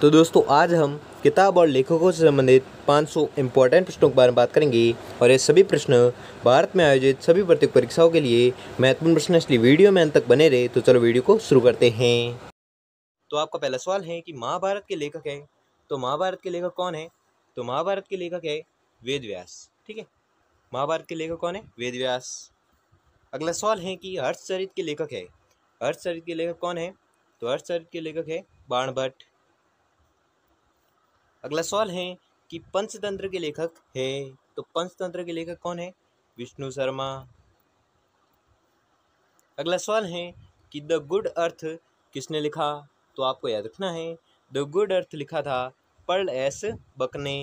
तो दोस्तों आज हम किताब और लेखकों से संबंधित 500 इम्पोर्टेंट प्रश्नों के बारे में बात करेंगे और ये सभी प्रश्न भारत में आयोजित सभी प्रतियोगी परीक्षाओं के लिए महत्वपूर्ण प्रश्न हैं, इसलिए वीडियो में अंत तक बने रहे। तो चलो वीडियो को शुरू करते हैं। तो आपका पहला सवाल है कि महाभारत के लेखक है, तो महाभारत के लेखक कौन है? तो महाभारत के लेखक है वेद व्यास। ठीक है, महाभारत के लेखक कौन है? वेद व्यास। अगला सवाल है कि हर्षचरित के लेखक है, हर्षचरित के लेखक कौन है? तो हर्षचरित के लेखक है बाणभट्ट। अगला सवाल है कि पंचतंत्र के लेखक है, तो पंचतंत्र के लेखक कौन है? विष्णु शर्मा। अगला सवाल है कि द गुड अर्थ किसने लिखा? तो आपको याद रखना है द गुड अर्थ लिखा था पर्ल एस बक ने।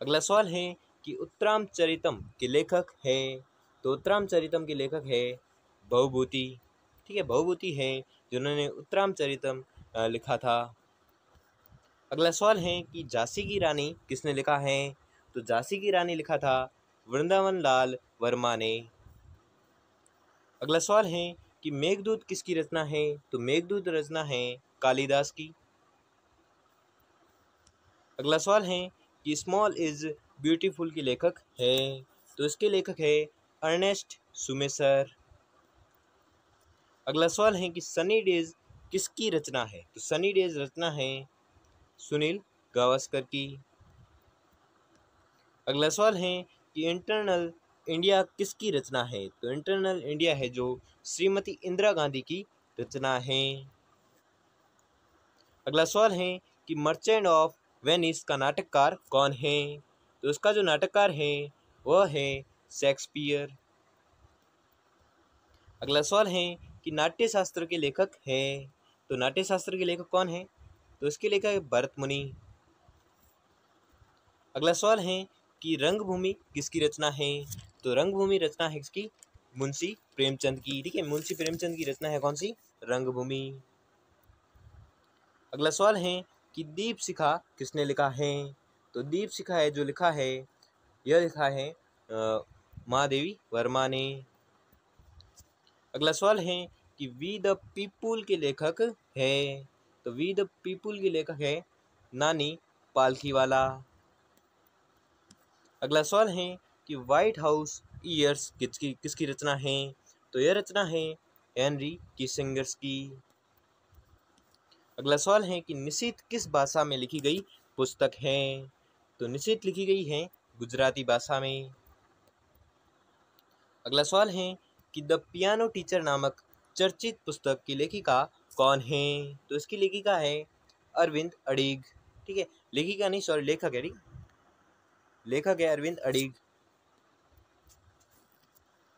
अगला सवाल है कि उत्तरामचरितम के लेखक है, तो उत्तरामचरितम के लेखक है भवभूति। ठीक है, भवभूति है जिन्होंने उत्तरामचरितम लिखा था। अगला सवाल है कि झांसी की रानी किसने लिखा है? तो झांसी की रानी लिखा था वृंदावन लाल वर्मा ने। अगला सवाल है कि मेघदूत किसकी रचना है? तो मेघदूत रचना है कालिदास की। अगला सवाल है कि स्मॉल इज ब्यूटीफुल के लेखक है, तो इसके लेखक है अर्नेस्ट सुमेसर। अगला सवाल है कि सनी डेज किसकी रचना है? तो सनी डेज रचना है सुनील गावस्कर की। अगला सवाल है कि इंटरनल इंडिया किसकी रचना है? तो इंटरनल इंडिया है जो श्रीमती इंदिरा गांधी की रचना है। अगला सवाल है कि मर्चेंट ऑफ वेनिस का नाटककार कौन है? तो उसका जो नाटककार है वह है शेक्सपियर। अगला सवाल है कि नाट्य शास्त्र के लेखक है, तो नाट्य शास्त्र के लेखक कौन है? तो इसके लेखक है भरत मुनि। अगला सवाल है कि रंगभूमि किसकी रचना है? तो रंगभूमि रचना है किसकी? मुंशी प्रेमचंद की। ठीक है, मुंशी प्रेमचंद की रचना है कौन सी? रंगभूमि। अगला सवाल है कि दीप शिखा किसने लिखा है? तो दीप शिखा है जो लिखा है यह लिखा है महादेवी वर्मा ने। अगला सवाल है कि वी द पीपुल के लेखक है, तो वी द पीपुल के लेखक है नानी पालखीवाला। अगला सवाल है कि व्हाइट हाउस ईयर्स किसकी रचना है? तो यह रचना है हेनरी किसिंगर की। अगला सवाल है कि निशीथ किस भाषा में लिखी गई पुस्तक है? तो निशीथ लिखी गई है गुजराती भाषा में। अगला सवाल है कि द पियानो टीचर नामक चर्चित पुस्तक की लेखिका कौन है? तो इसकी लेखिका है अरविंद अडीग। ठीक है, लेखिका नहीं सॉरी लेखक है। ठीक, लेखक है अरविंद अडीग।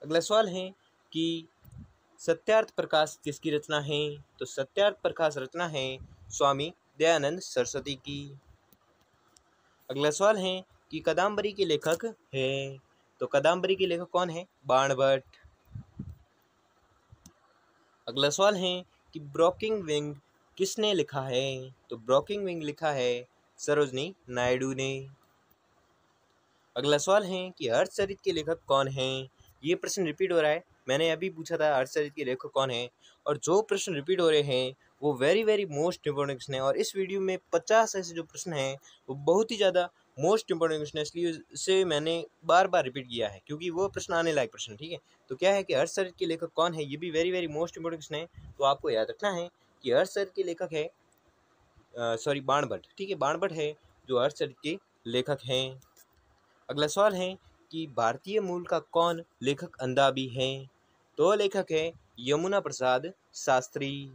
अगला सवाल है कि सत्यार्थ प्रकाश किसकी रचना है? तो सत्यार्थ प्रकाश रचना है स्वामी दयानंद सरस्वती की। अगला सवाल है कि कादम्बरी के लेखक है, तो कादम्बरी के लेखक कौन है? बाणभट्ट। अगला सवाल है कि ब्रोकिंग विंग किसने लिखा है? तो ब्रोकिंग विंग लिखा है सरोजनी नायडू ने। अगला सवाल है कि हर्षचरित के लेखक कौन हैं? ये प्रश्न रिपीट हो रहा है, मैंने अभी पूछा था हर्षचरित के लेखक कौन है, और जो प्रश्न रिपीट हो रहे हैं वो वेरी मोस्ट इंपॉर्टेंट क्वेश्चन है। और इस वीडियो में 50 ऐसे जो प्रश्न हैं वो बहुत ही ज़्यादा मोस्ट इंपॉर्टेंट क्वेश्चन है, इसलिए इसे मैंने बार बार रिपीट किया है क्योंकि वो प्रश्न आने लायक प्रश्न। ठीक है, तो क्या है कि हर्षचरित के लेखक कौन है, ये भी वेरी मोस्ट इंपॉर्टेंट क्वेश्चन है, तो आपको याद रखना है कि हर्षचरित के लेखक है सॉरी बाणभट्ट। ठीक है, बाणभट्ट है जो हर्षचरित के लेखक हैं। अगला सवाल है कि भारतीय मूल का कौन लेखक अंदाबी है? तो लेखक है यमुना प्रसाद शास्त्री।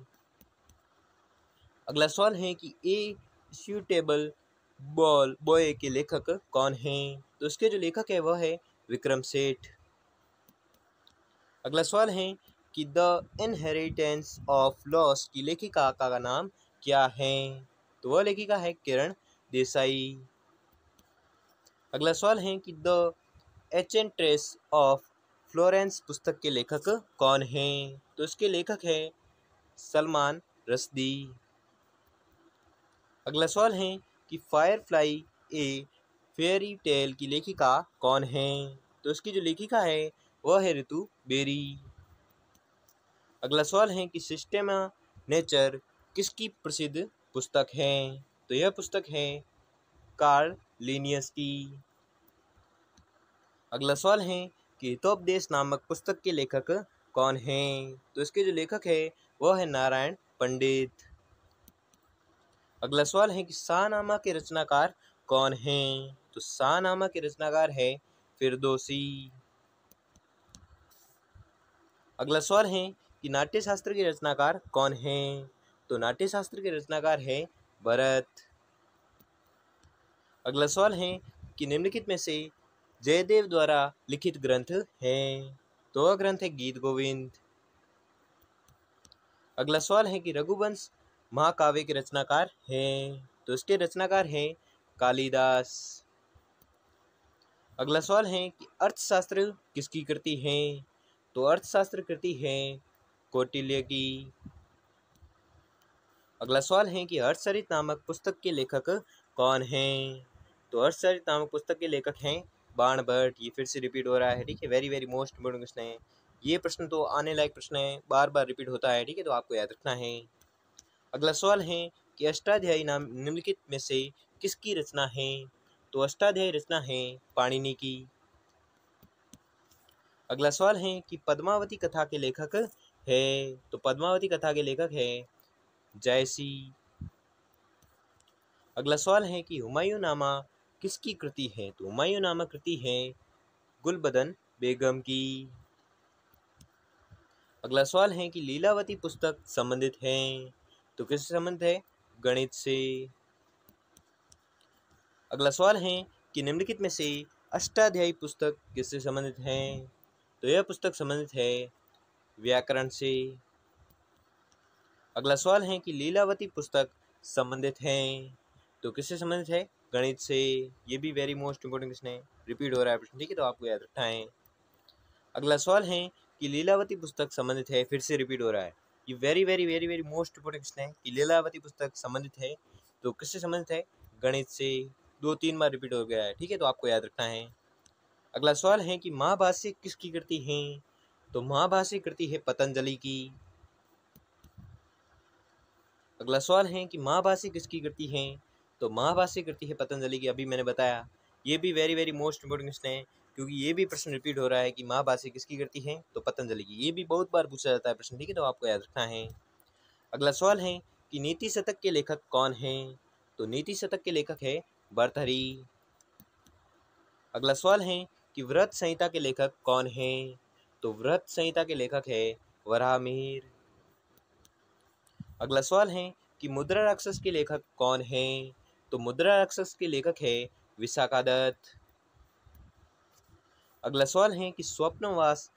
अगला सवाल है कि ए सूटेबल बॉय के लेखक कौन हैं? तो इसके जो लेखक है वह है विक्रम सेठ। अगला सवाल है कि द इनहेरिटेंस ऑफ लॉस की लेखिका का नाम क्या है? तो वह लेखिका है किरण देसाई। अगला सवाल है कि द एचेंट्रेस ऑफ फ्लोरेंस पुस्तक के लेखक कौन हैं? तो इसके लेखक है सलमान रश्दी। अगला सवाल है कि फायरफ्लाई ए फेयरी टेल की लेखिका कौन है? तो इसकी जो लेखिका है वह है ऋतु बेरी। अगला सवाल है कि सिस्टेमा नेचर किसकी प्रसिद्ध पुस्तक है? तो यह पुस्तक है कार्ल लिनियस की। अगला सवाल है कि हितोपदेश नामक पुस्तक के लेखक कौन हैं? तो इसके जो लेखक है वह है नारायण पंडित। अगला सवाल है कि शाहनामा के रचनाकार कौन हैं? तो शाहनामा के रचनाकार है फिरदौसी। अगला सवाल है कि नाट्यशास्त्र के रचनाकार कौन हैं? तो नाट्यशास्त्र के रचनाकार है भरत। अगला सवाल है कि निम्नलिखित में से जयदेव द्वारा लिखित ग्रंथ है? तो वह ग्रंथ है गीत गोविंद। अगला सवाल है कि रघुवंश महाकाव्य के रचनाकार हैं? तो इसके रचनाकार हैं कालिदास। अगला सवाल है कि अर्थशास्त्र किसकी कृति है? तो अर्थशास्त्र कृति है कौटिल्य की। अगला सवाल है कि हर्षचरित नामक पुस्तक के लेखक कौन हैं? तो हर्षचरित नामक पुस्तक के लेखक हैं बाणभट्ट। ये फिर से रिपीट हो रहा है, ठीक है, very very most important question है ये। प्रश्न तो आने लायक प्रश्न है, बार बार रिपीट होता है, ठीक है, तो आपको याद रखना है। अगला सवाल है कि अष्टाध्यायी नाम निम्नलिखित में से किसकी रचना है? तो अष्टाध्यायी रचना है पाणिनि की। अगला सवाल है कि पद्मावती कथा के लेखक है? तो पद्मावती कथा के लेखक है जयसी। अगला सवाल है कि हुमायूं नामा किसकी कृति है? तो हुमायूं नामा कृति है गुलबदन बेगम की। अगला सवाल है कि लीलावती पुस्तक संबंधित है? तो किससे संबंधित है? गणित से। अगला सवाल है कि निम्नलिखित में से अष्टाध्यायी पुस्तक किससे संबंधित है? तो यह पुस्तक संबंधित है व्याकरण से। अगला सवाल है कि लीलावती पुस्तक संबंधित है? तो किससे संबंधित है? गणित से। ये भी वेरी मोस्ट इंपोर्टेंट क्वेश्चन है, रिपीट हो रहा है प्रश्न, ठीक है, तो आपको याद रखना है। अगला सवाल है कि लीलावती पुस्तक संबंधित है, फिर से रिपीट हो रहा है, ये very very very very most important question है कि लीलावती पुस्तक संबंधित है तो किससे संबंधित है? गणित से। 2-3 बार रिपीट हो गया है, ठीक है, तो आपको याद रखना है। अगला सवाल है कि महाभाष्य किसकी कृति है? तो महाभाष्य कृति है पतंजलि की। अगला सवाल है कि महाभाष्य किसकी कृति है? तो महाभाष्य कृति है पतंजलि की, अभी मैंने बताया। ये भी very very most important question है क्योंकि ये भी प्रश्न रिपीट हो रहा है कि महाभाष्य किसकी कृति है? तो पतंजलि की। ये भी बहुत बार पूछा जाता है प्रश्न, ठीक है, तो आपको याद रखना है। अगला सवाल है कि नीति शतक के लेखक कौन हैं? तो नीति शतक के लेखक है भर्तृहरि। अगला सवाल है कि व्रत संहिता के लेखक कौन हैं? तो व्रत संहिता के लेखक है वराहमिहिर। अगला सवाल है कि मुद्रा राक्षस के लेखक कौन हैं? तो मुद्रा राक्षस के लेखक है विशाखादत्त। अगला सवाल है कि स्वप्नवास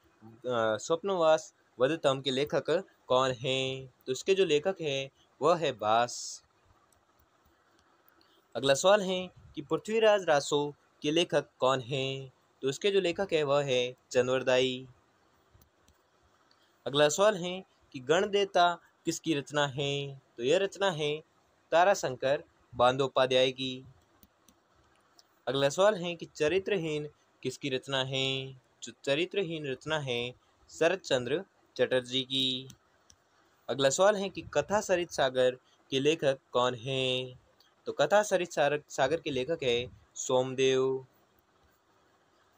वधतम के लेखक कौन हैं? तो इसके जो लेखक है वह है भास। अगला सवाल है कि पृथ्वीराज रासो के लेखक कौन हैं? तो इसके जो लेखक है वह है चंद्रवरदाई। अगला सवाल है कि गणदेवता किसकी रचना है? तो यह रचना है ताराशंकर बंदोपाध्याय की। अगला सवाल है कि चरित्रहीन किसकी रचना है? जो चरित्रहीन रचना है शरत चंद्र चटर्जी की। अगला सवाल है कि कथा सरित सागर के लेखक कौन हैं? तो कथा सरित सागर के लेखक है सोमदेव।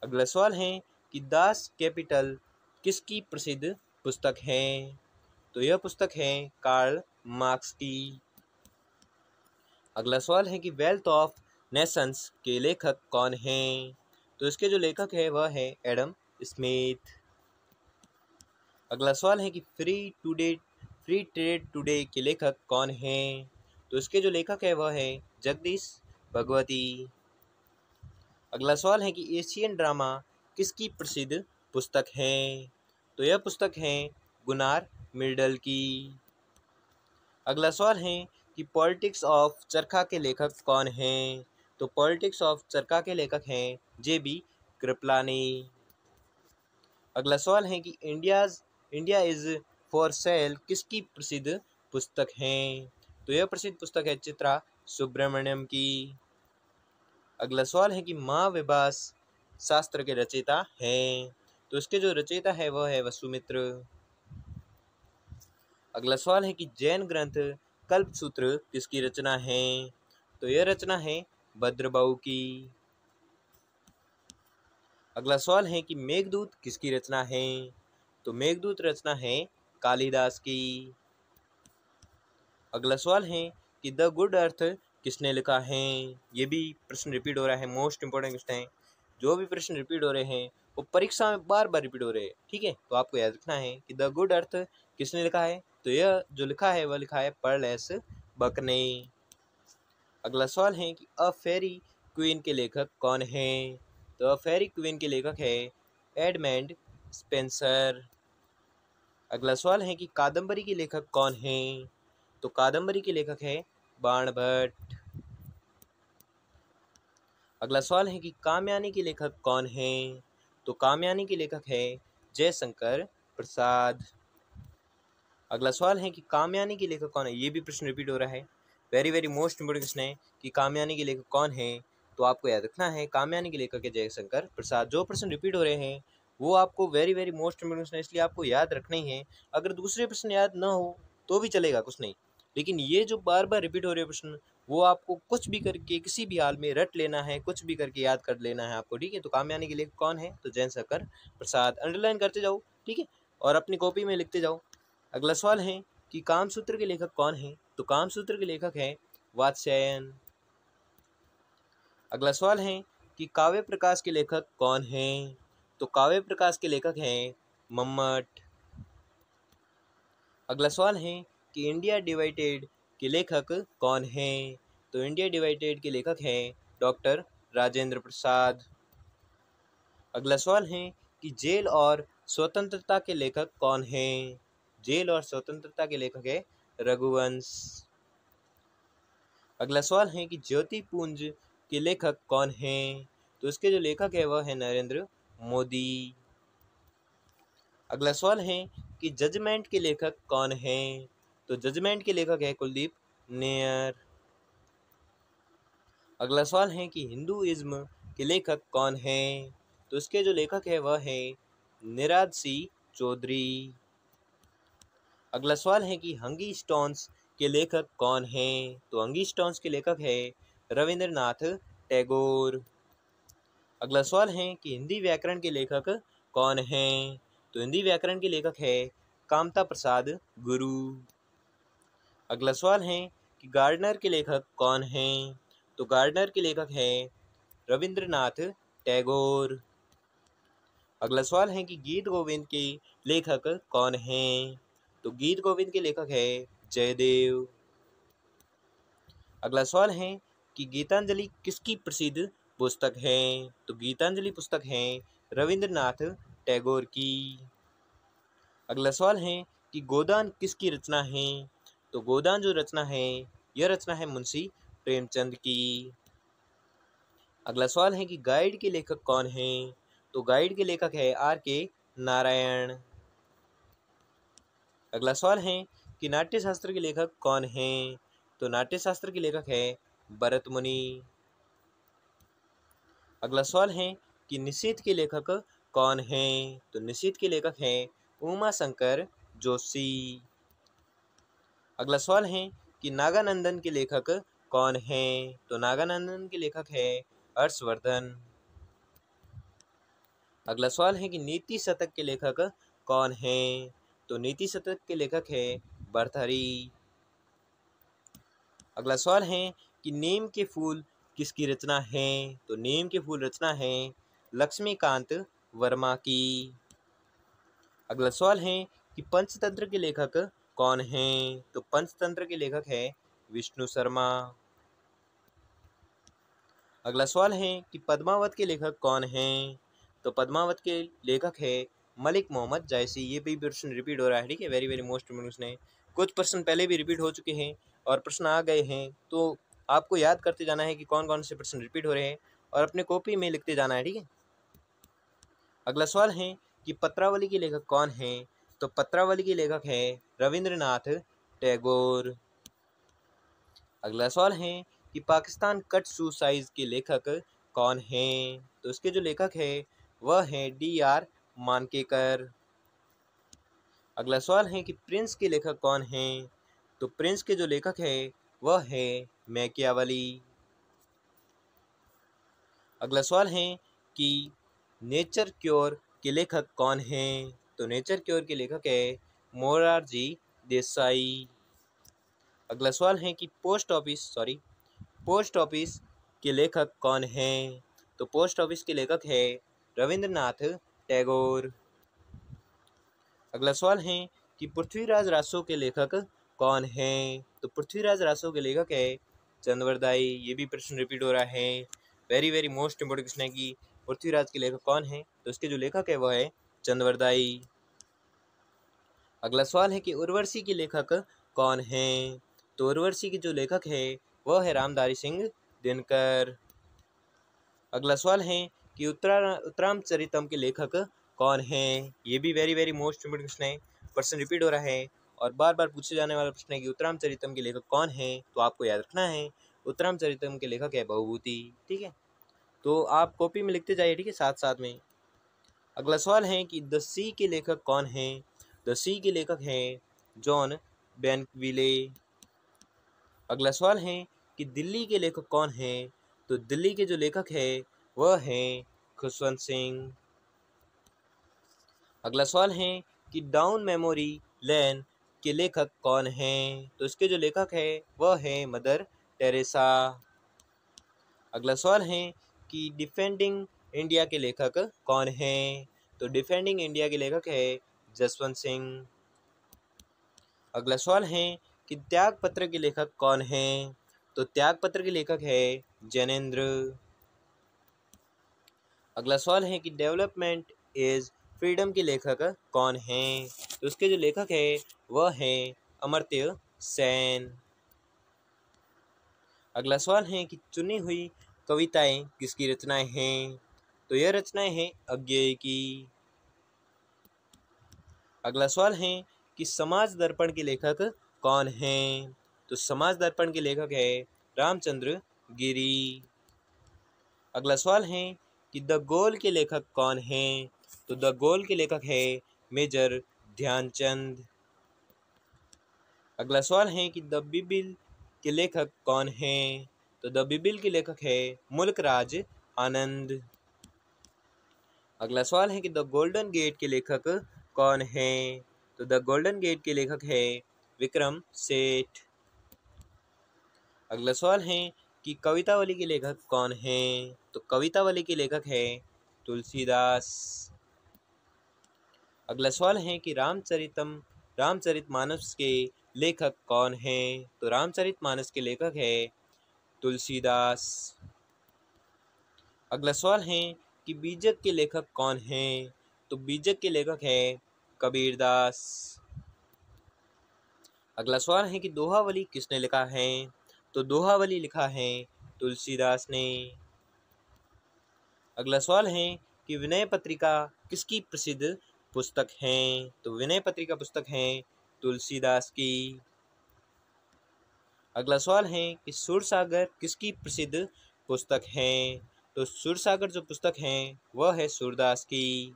अगला सवाल है कि दास कैपिटल किसकी प्रसिद्ध पुस्तक है? तो यह पुस्तक है कार्ल मार्क्स की। अगला सवाल है कि वेल्थ ऑफ नेशंस के लेखक कौन हैं? तो इसके जो लेखक है वह है एडम स्मिथ। अगला सवाल है कि फ्री ट्रेड टुडे के लेखक कौन हैं? तो इसके जो लेखक है वह है जगदीश भगवती। अगला सवाल है कि एशियन ड्रामा किसकी प्रसिद्ध पुस्तक है? तो यह पुस्तक है गुनार मिर्डल की। अगला सवाल है कि पॉलिटिक्स ऑफ चरखा के लेखक कौन हैं? तो पॉलिटिक्स ऑफ चरखा के लेखक हैं JB कृपलानी। अगला सवाल है कि इंडिया इज फॉर सेल किसकी प्रसिद्ध पुस्तक है? तो यह प्रसिद्ध पुस्तक है चित्रा सुब्रमण्यम की। अगला सवाल है कि महाविभास शास्त्र के रचयिता हैं? तो इसके जो रचयिता है वह है वसुमित्र। अगला सवाल है कि जैन ग्रंथ कल्पसूत्र किसकी रचना है? तो यह रचना है भद्रबाहु की। अगला सवाल है कि मेघदूत किसकी रचना है? तो मेघदूत रचना है कालिदास की। अगला सवाल है कि द गुड अर्थ किसने लिखा है? ये भी प्रश्न रिपीट हो रहा है, मोस्ट इंपोर्टेंट क्वेश्चन है। जो भी प्रश्न रिपीट हो रहे हैं वो परीक्षा में बार बार रिपीट हो रहे हैं, ठीक है? तो आपको याद रखना है कि द गुड अर्थ किसने लिखा है? तो यह जो लिखा है वह लिखा है पर्लेस बक ने। अगला सवाल है कि अ फेरी क्वीन के लेखक कौन है? तो अ फेरी क्वीन के लेखक है एडमंड स्पेंसर। अगला सवाल है कि कादम्बरी के लेखक कौन है? तो कादम्बरी के लेखक है बाणभट्ट। अगला सवाल है कि कामयानी के लेखक कौन है? तो कामयानी के लेखक है जयशंकर प्रसाद। अगला सवाल है कि कामयानी के लेखक कौन है? ये भी प्रश्न रिपीट हो रहा है, very very most important question है कि कामयानी के लेखक कौन है? तो आपको याद रखना है कामयानी के लेखक है जयशंकर प्रसाद। जो प्रश्न रिपीट हो रहे हैं वो आपको very very most important question है, इसलिए आपको याद रखना ही है। अगर दूसरे प्रश्न याद ना हो तो भी चलेगा, कुछ नहीं, लेकिन ये जो बार बार रिपीट हो रहे प्रश्न वो आपको कुछ भी करके किसी भी हाल में रट लेना है, कुछ भी करके याद कर लेना है आपको, ठीक है? तो कामयानी के लेखक कौन है? तो जयशंकर प्रसाद। अंडरलाइन करते जाओ, ठीक है, और अपनी कॉपी में लिखते जाओ। अगला सवाल है कि कामसूत्र के लेखक कौन है? तो कामसूत्र के लेखक है वात्स्यायन। अगला सवाल है कि काव्य प्रकाश के लेखक कौन है? तो काव्य प्रकाश के लेखक हैं मम्मट। अगला सवाल है कि इंडिया डिवाइडेड के लेखक कौन है? तो इंडिया डिवाइडेड के लेखक हैं डॉक्टर राजेंद्र प्रसाद। अगला सवाल है कि जेल और स्वतंत्रता के लेखक कौन है? जेल और स्वतंत्रता के लेखक है रघुवंश। अगला सवाल है कि ज्योतिपुंज के लेखक कौन है? तो इसके जो लेखक है वह है नरेंद्र मोदी। अगला सवाल है कि जजमेंट के लेखक कौन है? तो जजमेंट के लेखक है कुलदीप नैयर। अगला सवाल है कि हिंदुइज्म के लेखक कौन है? तो इसके जो लेखक है वह है निराद सिंह चौधरी। अगला सवाल है कि हंगी स्टोन्स के लेखक कौन है? तो हंगी स्टोन्स के लेखक है रविंद्रनाथ टैगोर। अगला सवाल है कि हिंदी व्याकरण के लेखक कौन है? तो हिंदी व्याकरण के लेखक है कामता प्रसाद गुरु। अगला सवाल है कि गार्डनर के लेखक कौन है? तो गार्डनर के लेखक है रविंद्रनाथ टैगोर। अगला सवाल है कि गीत गोविंद के लेखक कौन है? तो गीत गोविंद के लेखक है जयदेव। अगला सवाल है कि गीतांजलि किसकी प्रसिद्ध पुस्तक है? तो गीतांजलि पुस्तक है रविंद्रनाथ टैगोर की। अगला सवाल है कि गोदान किसकी रचना है? तो गोदान जो रचना है यह रचना है मुंशी प्रेमचंद की। अगला सवाल है कि गाइड के लेखक कौन है? तो गाइड के लेखक है आर के नारायण। अगला सवाल है कि नाट्यशास्त्र के लेखक कौन है? तो नाट्यशास्त्र के लेखक है भरत मुनि। अगला सवाल है कि निशीथ के लेखक कौन है? तो निशीथ के लेखक हैं उमा शंकर जोशी। अगला सवाल है कि नागानंदन के लेखक कौन है? तो नागानंदन के लेखक है हर्षवर्धन। अगला सवाल है कि नीति शतक के लेखक कौन है? तो नीति शतक के लेखक है भर्तृहरि। अगला सवाल है कि नीम के फूल किसकी रचना है? तो नीम के फूल रचना है लक्ष्मीकांत वर्मा की। अगला सवाल है कि पंचतंत्र के लेखक कौन है? तो पंचतंत्र के लेखक है विष्णु शर्मा। अगला सवाल है कि पद्मावत के लेखक कौन है? तो पद्मावत के लेखक है मलिक मोहम्मद जायसी। ये भी प्रश्न रिपीट हो रहा है, ठीक है, वेरी वेरी मोस्ट इंपोर्टेंट है। कुछ प्रश्न पहले भी रिपीट हो चुके हैं और प्रश्न आ गए हैं, तो आपको याद करते जाना है कि कौन कौन से प्रश्न रिपीट हो रहे हैं और अपने कॉपी में लिखते जाना है, ठीक है। अगला सवाल है कि पत्रावली के लेखक कौन है? तो पत्रावली के लेखक है रविंद्रनाथ टैगोर। अगला सवाल है कि पाकिस्तान कट सुसाइज के लेखक कौन है? तो इसके जो लेखक है वह है DR मानकेकर। अगला सवाल है कि प्रिंस के लेखक कौन है? तो प्रिंस के जो लेखक है वह है मैकियावेली। अगला सवाल है कि नेचर क्योर के लेखक कौन हैं? तो नेचर क्योर के लेखक है मोरारजी देसाई। अगला सवाल है कि पोस्ट ऑफिस के लेखक कौन हैं? तो पोस्ट ऑफिस के लेखक है रविंद्रनाथ टैगोर। अगला सवाल है कि पृथ्वीराज रासो के लेखक कौन हैं? तो पृथ्वीराज रासो के लेखक है चंद्रवरदाई। ये भी प्रश्न रिपीट हो रहा है, very very most important question है कि पृथ्वीराज के लेखक कौन है? तो इसके जो लेखक है वह है चंद्रवरदाई। अगला सवाल है कि उर्वशी के लेखक कौन हैं? तो उर्वशी के जो लेखक है वह है रामधारी सिंह दिनकर। अगला सवाल है कि उत्तरामचरितम के लेखक कौन हैं? ये भी very very most important question है, प्रश्न रिपीट हो रहा है और बार बार पूछे जाने वाला प्रश्न है कि उत्तरामचरितम के लेखक कौन हैं? तो आपको याद रखना है उत्तरामचरितम के लेखक है भवभूति। ठीक है, तो आप कॉपी में लिखते जाइए, ठीक है, साथ साथ में। अगला सवाल है कि द सी के लेखक कौन हैं? द सी के लेखक हैं जॉन बेनविले। अगला सवाल है कि दिल्ली के लेखक कौन हैं? तो दिल्ली के जो लेखक है वह हैं खुशवंत सिंह। अगला सवाल है कि डाउन मेमोरी लेन के लेखक कौन हैं? तो इसके जो लेखक है वह है मदर टेरेसा। अगला सवाल है कि डिफेंडिंग इंडिया के लेखक कौन हैं? तो डिफेंडिंग इंडिया के लेखक है जसवंत सिंह। अगला सवाल है कि त्यागपत्र के लेखक कौन हैं? तो त्यागपत्र के लेखक है जैनेन्द्र। अगला सवाल है कि डेवलपमेंट इज फ्रीडम के लेखक कौन हैं? तो उसके जो लेखक है वह है अमर्त्य सेन। अगला सवाल है कि चुनी हुई कविताएं किसकी रचनाएं हैं? तो यह रचनाएं हैं अज्ञेय की। अगला सवाल है कि समाज दर्पण के लेखक कौन हैं? तो समाज दर्पण के लेखक है रामचंद्र गिरी। अगला सवाल है कि द गोल के लेखक कौन हैं? तो द गोल के लेखक है मेजर ध्यानचंद। अगला सवाल है कि द बिबिल के लेखक कौन हैं? तो द बिबिल के लेखक है मुल्क राज आनंद। अगला सवाल है कि द गोल्डन गेट के लेखक कौन हैं? तो द गोल्डन गेट के लेखक है विक्रम सेठ। अगला सवाल है कि कवितावली के लेखक कौन हैं? तो कवितावली के लेखक है तुलसीदास। अगला सवाल है कि रामचरितमानस के लेखक कौन हैं? तो रामचरितमानस के लेखक है तुलसीदास। अगला सवाल है कि बीजक के लेखक कौन हैं? तो बीजक के लेखक है कबीरदास। अगला सवाल है कि दोहावली किसने लिखा है? तो दोहावली लिखा है तुलसीदास ने। अगला सवाल है कि विनय पत्रिका किसकी प्रसिद्ध पुस्तक है? तो विनय पत्रिका पुस्तक है तुलसीदास की। अगला सवाल है कि सुरसागर किसकी प्रसिद्ध पुस्तक है? तो सुरसागर जो पुस्तक है वह है सूरदास की।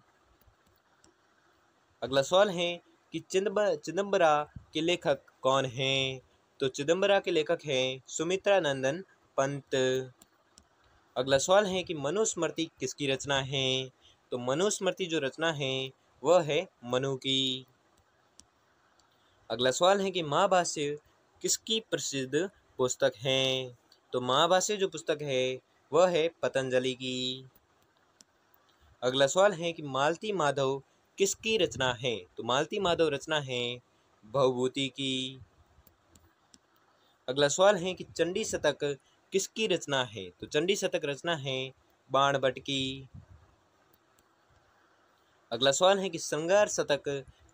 अगला सवाल है कि चिदंबरा के लेखक कौन हैं? तो चिदंबरा के लेखक हैं सुमित्रा नंदन पंत। अगला सवाल है कि मनुस्मृति किसकी रचना है? तो मनुस्मृति जो रचना है वह है मनु की। अगला सवाल है कि महाभाष्य किसकी प्रसिद्ध पुस्तक है? तो महाभाष्य जो पुस्तक है वह है पतंजलि की। अगला सवाल है कि मालती माधव किसकी रचना है? तो मालती माधव रचना है भवभूति की। अगला सवाल है कि चंडी शतक किसकी रचना है? तो चंडी शतक रचना है बाणभट्ट की। अगला सवाल है कि श्रृंगार शतक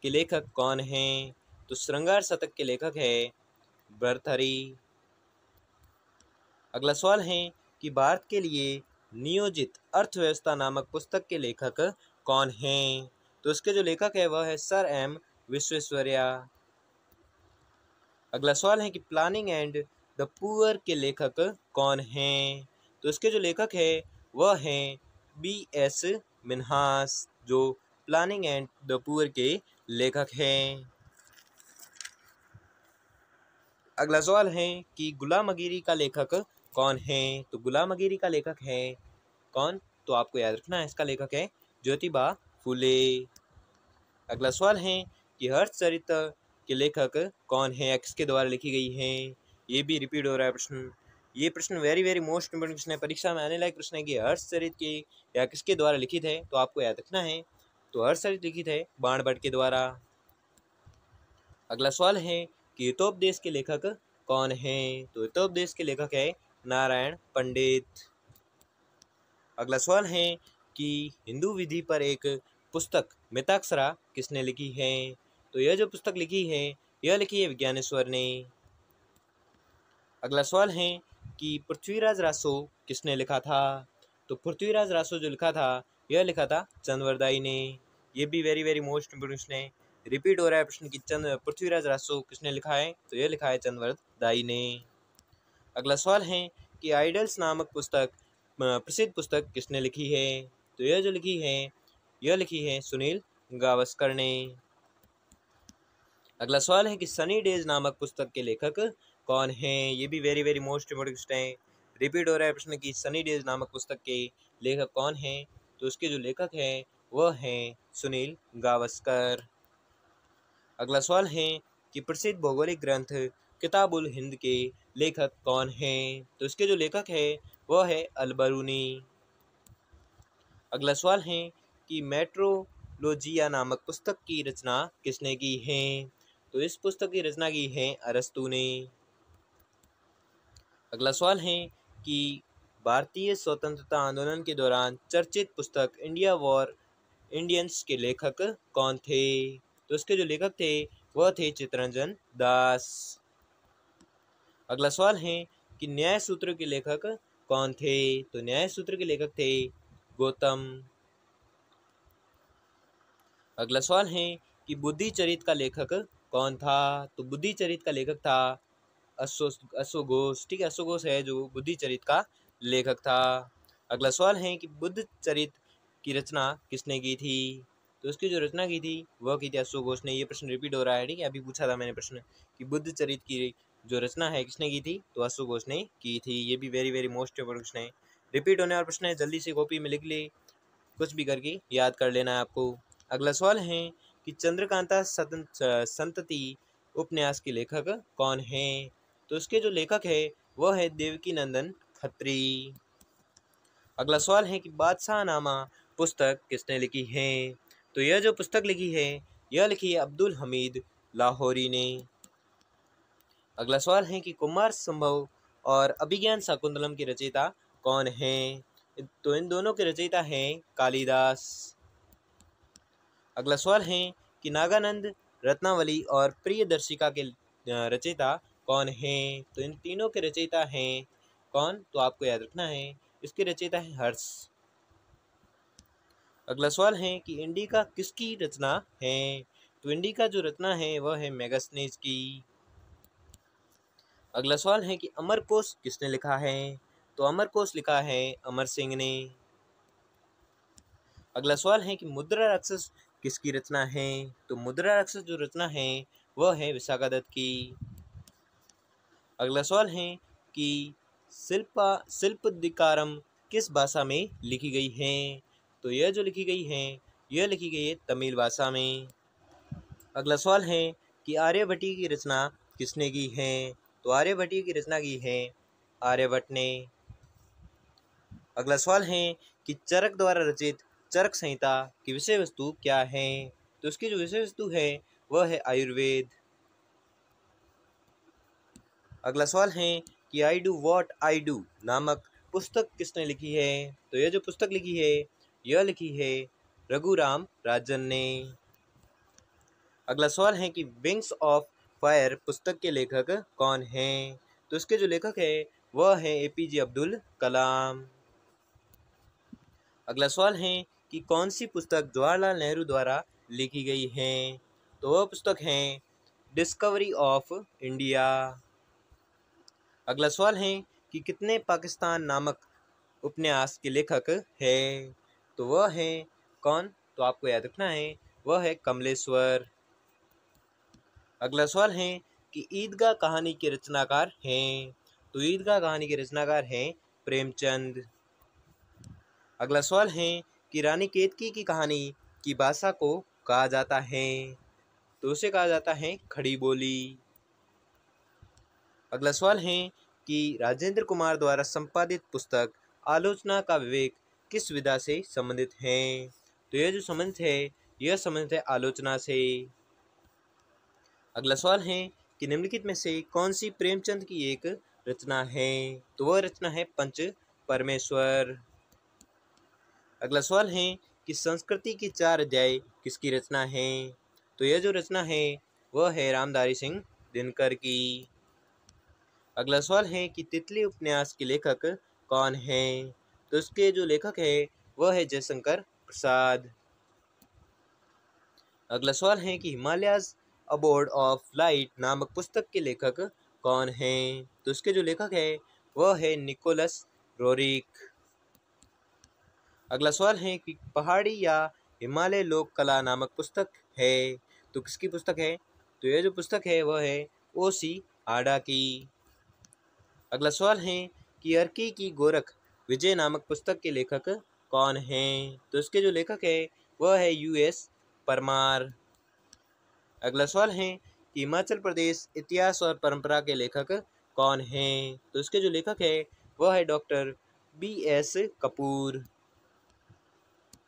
के लेखक कौन हैं? तो श्रृंगार शतक के लेखक है भर्तृहरि। अगला सवाल है कि भारत के लिए नियोजित अर्थव्यवस्था नामक पुस्तक के लेखक कौन हैं? तो इसके जो लेखक है वह है सर एम विश्वेश्वरैया। अगला सवाल है कि प्लानिंग एंड द पुअर के लेखक कौन हैं? तो इसके जो लेखक है वह हैं B.S. मिन्हास, जो प्लानिंग एंड द पुअर के लेखक हैं। अगला सवाल है कि गुलामगिरी का लेखक कौन है? तो गुलामगिरी का लेखक है कौन? तो आपको याद रखना है, इसका लेखक है ज्योतिबा फुले। अगला सवाल है कि हर्षचरित के लेखक कौन है या किसके द्वारा लिखी गई है? ये भी रिपीट हो रहा है प्रश्न। ये प्रश्न वेरी वेरी मोस्ट इंपोर्टेंट प्रश्न है, परीक्षा में आने लायक प्रश्न है कि हर्षचरित के या किसके द्वारा लिखित है, तो आपको याद रखना है। तो हर्षचरित लिखित है बाणभट्ट के द्वारा। अगला सवाल है कि हितोपदेश के लेखक कौन है? तो हितोपदेश के लेखक है नारायण पंडित। अगला सवाल है कि हिंदू विधि पर एक पुस्तक मिताक्षरा किसने लिखी है? तो यह जो पुस्तक लिखी है यह लिखी है विज्ञानेश्वर ने। अगला सवाल है कि पृथ्वीराज रासो किसने लिखा था? तो पृथ्वीराज रासो जो लिखा था यह लिखा था चंद्रवरदाई ने। ये भी वेरी वेरी मोस्ट इंपोर्टेंट है, रिपीट हो रहा है प्रश्न कि पृथ्वीराज रासो किसने लिखा है? तो यह लिखा है चंद्रवरदाई ने। अगला सवाल है कि आइडल्स नामक पुस्तक प्रसिद्ध पुस्तक किसने लिखी है? तो यह जो लिखी है यह लिखी है सुनील गावस्कर ने। अगला सवाल है कि सनी डेज नामक पुस्तक के लेखक कौन है? ये भी वेरी वेरी मोस्ट इंपोर्टेंट है, रिपीट हो रहा है प्रश्न कि सनी डेज नामक पुस्तक के लेखक कौन है? तो उसके जो लेखक है वह हैं सुनील गावस्कर। अगला सवाल है कि प्रसिद्ध भौगोलिक ग्रंथ किताबुल हिंद के लेखक कौन हैं? तो इसके जो लेखक है वह है अल-बरूनी। अगला सवाल है कि मेट्रोलॉजिया नामक पुस्तक की रचना किसने की है? तो इस पुस्तक की रचना की है अरस्तु ने। अगला सवाल है कि भारतीय स्वतंत्रता आंदोलन के दौरान चर्चित पुस्तक इंडिया वॉर इंडियंस के लेखक कौन थे? तो इसके जो लेखक थे वह थे चित्तरंजन दास। अगला सवाल है कि न्याय सूत्र के लेखक कौन थे? तो न्याय सूत्र के लेखक थे गौतम। अगला सवाल है कि बुद्धि चरित का लेखक कौन था? तो बुद्धि चरित का लेखक था अश्वघोष। ठीक है, अश्वघोष है जो बुद्धि चरित का लेखक था। अगला सवाल है कि बुद्ध चरित की रचना किसने की थी? तो उसकी जो रचना की थी वह की थी अश्वघोष ने। ये प्रश्न रिपीट हो रहा है, ठीक है, अभी पूछा था मैंने प्रश्न कि बुद्ध चरित की जो रचना है किसने की थी? तो अश्वघोष ने की थी। ये भी वेरी वेरी मोस्ट इंपोर्टेंट प्रश्न है, रिपीट होने वाला प्रश्न है, जल्दी से कॉपी में लिख ले, कुछ भी करके याद कर लेना है आपको। अगला सवाल है कि चंद्रकांता संतति उपन्यास के लेखक कौन हैं? तो इसके जो लेखक है वह है देवकी नंदन खत्री। अगला सवाल है कि बादशाहनामा पुस्तक किसने लिखी है? तो यह जो पुस्तक लिखी है यह लिखी है अब्दुल हमीद लाहौरी ने। अगला सवाल है कि कुमार संभव और अभिज्ञान शाकुंतलम के रचयिता कौन हैं? तो इन दोनों के रचयिता हैं कालिदास। अगला सवाल है कि नागानंद रत्नावली और प्रियदर्शिका के रचयिता कौन हैं? तो इन तीनों के रचयिता हैं कौन? तो आपको याद रखना है, इसके रचयिता है हर्ष। अगला सवाल है कि इंडिका किसकी रचना है? तो इंडिका जो रचना है वह है मेगास्थनीज की। अगला सवाल है कि अमरकोश किसने लिखा है? तो अमरकोश लिखा है अमर सिंह ने। अगला सवाल है कि मुद्रा राक्षस किसकी रचना है? तो मुद्रा राक्षस जो रचना है वह है विशाखादत्त की। अगला सवाल है कि शिल्पदिकारम किस भाषा में लिखी गई है? तो यह जो लिखी गई है यह लिखी गई है तमिल भाषा में। अगला सवाल है कि आर्यभट्टी की रचना किसने की है? तो आर्यभट्टी की रचना की है आर्यभट्ट ने। अगला सवाल है कि चरक द्वारा रचित चरक संहिता की विषय वस्तु क्या है? तो उसकी जो विषय वस्तु है वह है आयुर्वेद। अगला सवाल है कि I do what I do नामक पुस्तक किसने लिखी है? तो यह जो पुस्तक लिखी है यह लिखी है रघुराम राजन ने। अगला सवाल है कि विंग्स ऑफ फायर पुस्तक के लेखक कौन हैं? तो इसके जो लेखक है वह है एपीजे अब्दुल कलाम। अगला सवाल है कि कौन सी पुस्तक जवाहरलाल नेहरू द्वारा लिखी गई है? तो वह पुस्तक है डिस्कवरी ऑफ इंडिया। अगला सवाल है कि कितने पाकिस्तान नामक उपन्यास के लेखक है? तो वह है कौन? तो आपको याद रखना है वह है कमलेश्वर। अगला सवाल है कि ईदगाह कहानी के रचनाकार हैं? तो ईदगाह कहानी के रचनाकार हैं प्रेमचंद। अगला सवाल है कि रानी केतकी की कहानी की भाषा को कहा जाता है? तो उसे कहा जाता है खड़ी बोली। अगला सवाल है कि राजेंद्र कुमार द्वारा संपादित पुस्तक आलोचना का विवेक किस विधा से संबंधित है? तो यह जो संबंध है यह संबंध है आलोचना से। अगला सवाल है कि निम्नलिखित में से कौन सी प्रेमचंद की एक रचना है? तो वह रचना है पंच परमेश्वर। अगला सवाल है कि संस्कृति की 4 अध्याय किसकी रचना है? तो यह जो रचना है वह है रामधारी सिंह दिनकर की। अगला सवाल है कि तितली उपन्यास के लेखक कौन है? तो उसके जो लेखक है वह है जयशंकर प्रसाद। अगला सवाल है कि हिमालयाज अबोर्ड ऑफ लाइट नामक पुस्तक के लेखक कौन है? तो उसके जो लेखक है वह है निकोलस रोरिक। अगला सवाल है कि पहाड़ी या हिमालय लोक कला नामक पुस्तक है, तो किसकी पुस्तक है? तो यह जो पुस्तक है वह है ओसी आडा की। अगला सवाल है कि अर्की की गोरख विजय नामक पुस्तक के लेखक कौन हैं? तो इसके जो लेखक है वह है यूएस परमार। अगला सवाल है कि हिमाचल प्रदेश इतिहास और परंपरा के लेखक कौन हैं? तो इसके जो लेखक है वह है डॉक्टर BS कपूर।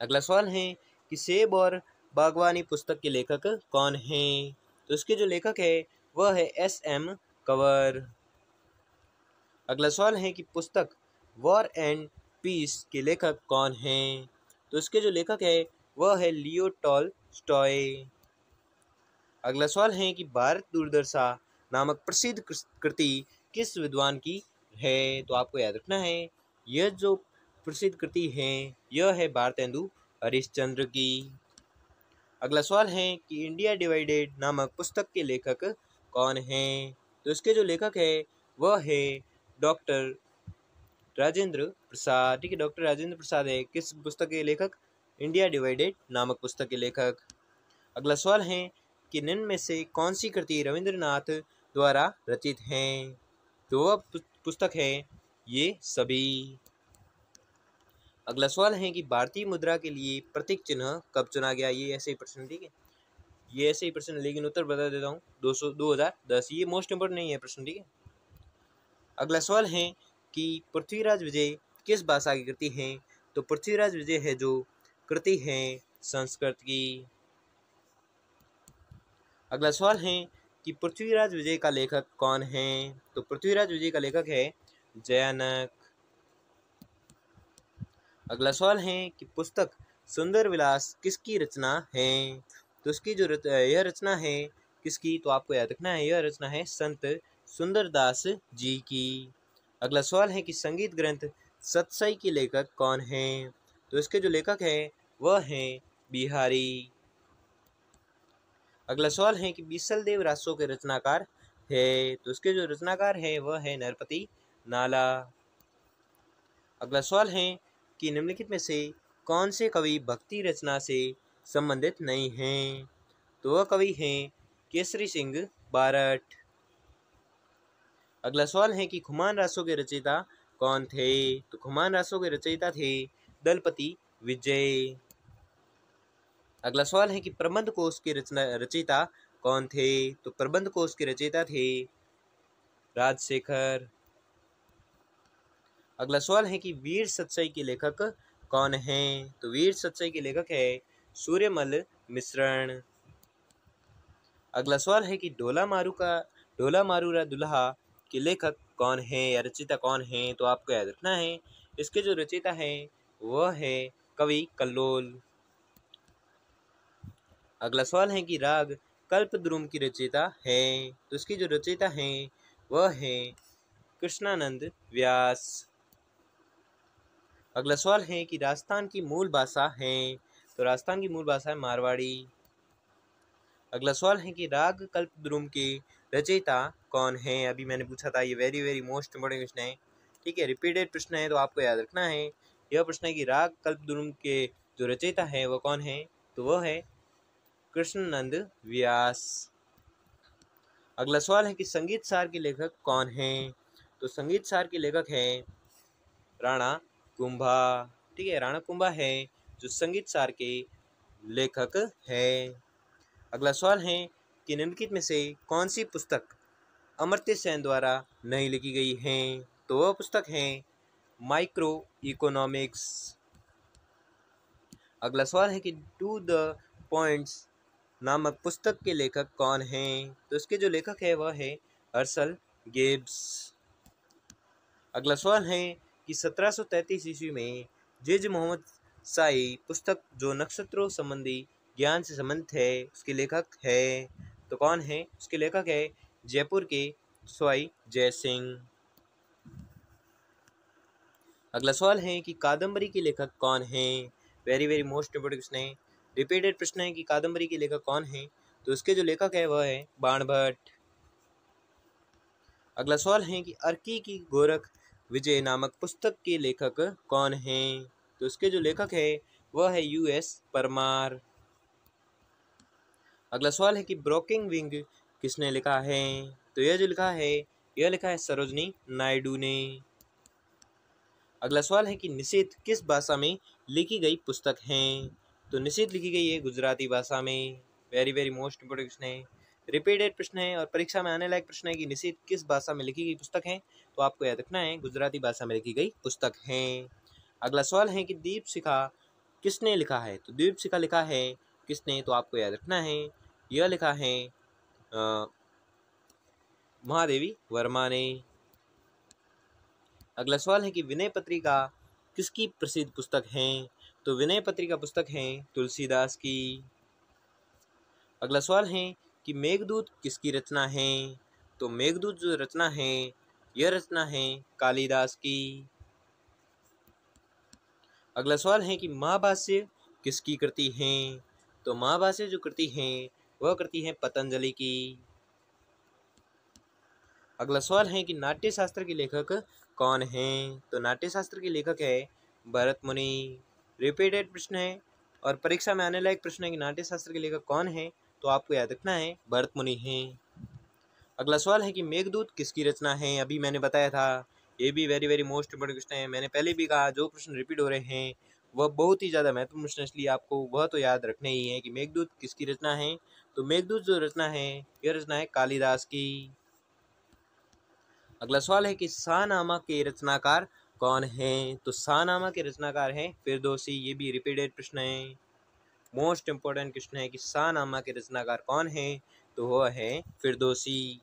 अगला सवाल है कि सेब और बागवानी पुस्तक के लेखक कौन हैं? तो इसके जो लेखक है वह है SM कंवर। अगला सवाल है कि पुस्तक वॉर एंड पीस के लेखक कौन हैं? तो इसके जो लेखक है वह है लियो टॉलस्टॉय। अगला सवाल है कि भारत दुर्दशा नामक प्रसिद्ध कृति किस विद्वान की है? तो आपको याद रखना है यह जो प्रसिद्ध कृति है यह है भारतेंदु हरिश्चंद्र की। अगला सवाल है कि इंडिया डिवाइडेड नामक पुस्तक के लेखक कौन हैं? तो इसके जो लेखक है वह है डॉक्टर राजेंद्र प्रसाद। ठीक है, डॉक्टर राजेंद्र प्रसाद है किस पुस्तक के लेखक? इंडिया डिवाइडेड नामक पुस्तक के लेखक। अगला सवाल है कि निम्न में से कौन सी कृति रविंद्रनाथ द्वारा रचित है? तो वह पुस्तक है ये सभी। अगला सवाल है कि भारतीय मुद्रा के लिए प्रतीक चिन्ह कब चुना गया? ये ऐसे ही प्रश्न, ठीक है, ये ऐसे ही प्रश्न, लेकिन उत्तर बता देता हूँ 2010। ये मोस्ट इंपोर्टेंट नहीं है प्रश्न, ठीक है। अगला सवाल है कि पृथ्वीराज विजय किस भाषा की कृति है? तो पृथ्वीराज विजय है जो कृति है संस्कृत की। अगला सवाल है कि पृथ्वीराज विजय का लेखक कौन है? तो पृथ्वीराज विजय का लेखक है जयानक। अगला सवाल है कि पुस्तक सुंदर विलास किसकी रचना है? तो इसकी जो यह रचना है किसकी? तो आपको याद रखना है यह रचना है संत सुंदरदास जी की। अगला सवाल है कि संगीत ग्रंथ सतसई के लेखक कौन हैं? तो इसके जो लेखक है वह हैं बिहारी। अगला सवाल है कि बीसल देव रासो के रचनाकार है? तो इसके जो रचनाकार है वह है नरपति नाला। अगला सवाल है कि निम्नलिखित में से कौन से कवि भक्ति रचना से संबंधित नहीं हैं? तो वह कवि हैं केसरी सिंह बारठ। अगला सवाल है कि खुमान रासों के रचयिता कौन थे? तो खुमान रासों के रचयिता थे दलपति विजय। अगला सवाल है कि प्रबंध कोश के रचयिता कौन थे? तो प्रबंध कोश के रचयिता थे राजशेखर। अगला सवाल है कि वीर सतसई के लेखक कौन हैं? तो वीर सतसई के लेखक है सूर्यमल मिश्रण। अगला सवाल है कि ढोला मारूरा दुल्हा के लेखक कौन है या रचयिता कौन है? तो आपको याद रखना है इसके जो रचयिता है वह है कवि कल्लोल। अगला सवाल है कि राग कल्पद्रुम की रचयिता है? तो इसकी जो रचयिता है वह है कृष्णानंद व्यास। अगला सवाल है कि राजस्थान की मूल भाषा है? तो राजस्थान की मूल भाषा है मारवाड़ी। अगला सवाल है कि राग कल्पद्रुम के रचयिता कौन है? अभी मैंने पूछा था, ये very very most important question है, ठीक है, रिपीटेड प्रश्न है, तो आपको याद रखना है। यह प्रश्न है कि राग कल्पद्रुम के जो रचयिता है वह कौन है? तो वह है कृष्णानंद व्यास। अगला सवाल है कि संगीत सार के लेखक कौन हैं? तो संगीत सार के लेखक हैं राणा कुंभा। ठीक है, राणा कुंभा है जो संगीत सार के लेखक है। अगला सवाल है कि निम्नलिखित में से कौन सी पुस्तक अमर्त्य सेन द्वारा नहीं लिखी गई है? तो वह पुस्तक है माइक्रो इकोनॉमिक्स। अगला सवाल है कि टू द पॉइंट्स नामक पुस्तक के लेखक कौन हैं? तो इसके जो लेखक है वह है हर्सल गिब्स। अगला सवाल है कि 1733 ईस्वी में जे मोहम्मद शाही पुस्तक जो नक्षत्रों संबंधी ज्ञान से संबंधित है उसके लेखक है। तो कौन है? उसके लेखक है जयपुर के स्वाई जय सिंह। अगला सवाल है कि कादम्बरी के लेखक कौन हैं? Very very most important question है, रिपीटेड प्रश्न है कि कादम्बरी के लेखक कौन हैं? तो उसके जो लेखक है वह है बाणभट्ट। अगला सवाल है कि अर्की की गोरख विजय नामक पुस्तक के लेखक कौन हैं? तो उसके जो लेखक है वह है यूएस परमार। अगला सवाल है कि ब्रोकिंग विंग किसने लिखा है? तो यह लिखा है सरोजनी नायडू ने। अगला सवाल है कि निषेध किस भाषा में लिखी गई पुस्तक है? तो निषेध लिखी गई है गुजराती भाषा में। Very very most important question है, रिपीटेड प्रश्न है और परीक्षा में आने लायक प्रश्न है कि निषेध किस भाषा में लिखी गई पुस्तक है? तो आपको याद रखना है गुजराती भाषा में लिखी गई पुस्तक है। अगला सवाल है कि दीप शिखा किसने लिखा है? तो दीप शिखा लिखा है किसने? तो आपको याद रखना है यह लिखा है महादेवी वर्मा ने। अगला सवाल है कि विनय पत्रिका किसकी प्रसिद्ध पुस्तक है? तो विनय पत्रिका पुस्तक है तुलसीदास की। अगला सवाल है कि मेघदूत किसकी रचना है? तो मेघदूत जो रचना है यह रचना है कालिदास की। अगला सवाल है कि महाभाष्य किसकी कृति है? तो महाभाष्य जो कृति है वह कृति है पतंजलि की। अगला सवाल है कि नाट्य शास्त्र के लेखक कौन हैं? तो नाट्य शास्त्र के लेखक है भरत मुनि। रिपीटेड प्रश्न है और परीक्षा में आने लायक प्रश्न है कि नाट्य शास्त्र के लेखक कौन है? तो आपको याद रखना है भरत मुनि हैं। अगला सवाल है कि मेघदूत किसकी रचना है? अभी मैंने बताया था, ये भी very very most important question है। मैंने पहले भी कहा जो प्रश्न रिपीट हो रहे हैं वह बहुत ही ज़्यादा महत्वपूर्ण प्रश्न, इसलिए आपको वह तो याद रखने ही है कि मेघदूत किसकी रचना है। तो मेघदूत जो रचना है यह रचना है कालिदास की। अगला सवाल है कि शाहनामा के रचनाकार कौन हैं? तो शाहनामा के रचनाकार हैं फिरदौसी। ये भी रिपीटेड प्रश्न है, मोस्ट इंपोर्टेंट क्वेश्चन है कि शाहनामा के रचनाकार कौन हैं? तो वह है फिरदौसी।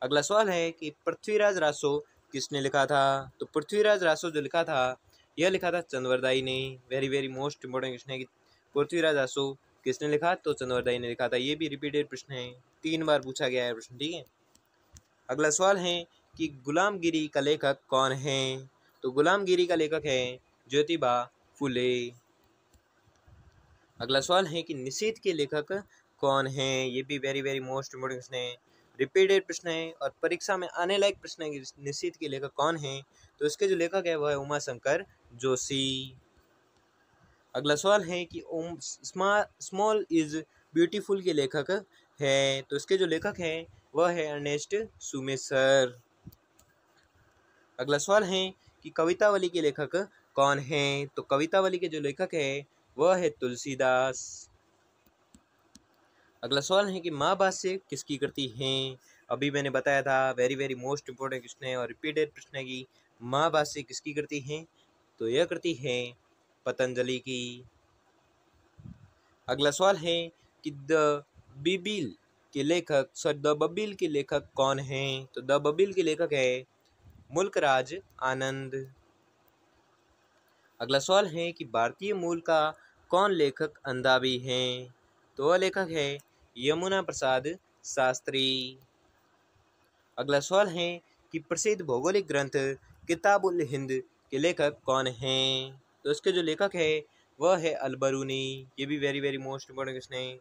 अगला सवाल है कि पृथ्वीराज रासो किसने लिखा था? तो पृथ्वीराज रासो जो लिखा था यह लिखा था चंद्रवरदाई ने। Very very most important question है कि पृथ्वीराज रासो किसने लिखा? तो चंद्रवरदाई ने लिखा था। ये भी रिपीटेड प्रश्न है, 3 बार पूछा गया है प्रश्न। ठीक है, अगला सवाल है कि गुलामगिरी का लेखक कौन है? तो गुलामगिरी का लेखक है ज्योतिबा फुले। अगला सवाल है कि निषेध के लेखक कौन है? ये भी वेरी वेरी मोस्ट इंपोर्टेंट प्रश्न है, रिपीटेड प्रश्न है और परीक्षा में आने लायक प्रश्न है कि निषेध के लेखक कौन है? तो इसके जो लेखक है वह है उमाशंकर जोशी। अगला सवाल है कि स्मॉल इज ब्यूटीफुल के लेखक है। तो इसके जो लेखक है वह है अर्नेस्ट सुमेसर। अगला सवाल है कि कवितावली के लेखक कौन हैं? तो कवितावली के जो लेखक है वह है तुलसीदास। अगला सवाल है कि महाभाष्य किसकी कृति है? अभी मैंने बताया था, very very most important question है और रिपीटेड प्रश्न है कि महाभाष्य किसकी कृति है? तो यह कृति है पतंजलि की। अगला सवाल है कि द बबील के लेखक कौन हैं? तो द बबील के लेखक है मुल्कराज आनंद। अगला सवाल है कि भारतीय मूल का कौन लेखक अंदाबी हैं? तो वह लेखक है यमुना प्रसाद शास्त्री। अगला सवाल है कि प्रसिद्ध भौगोलिक ग्रंथ किताबुल हिंद के लेखक कौन हैं? तो इसके जो लेखक है वह है अलबरूनी। ये भी very very most important question है।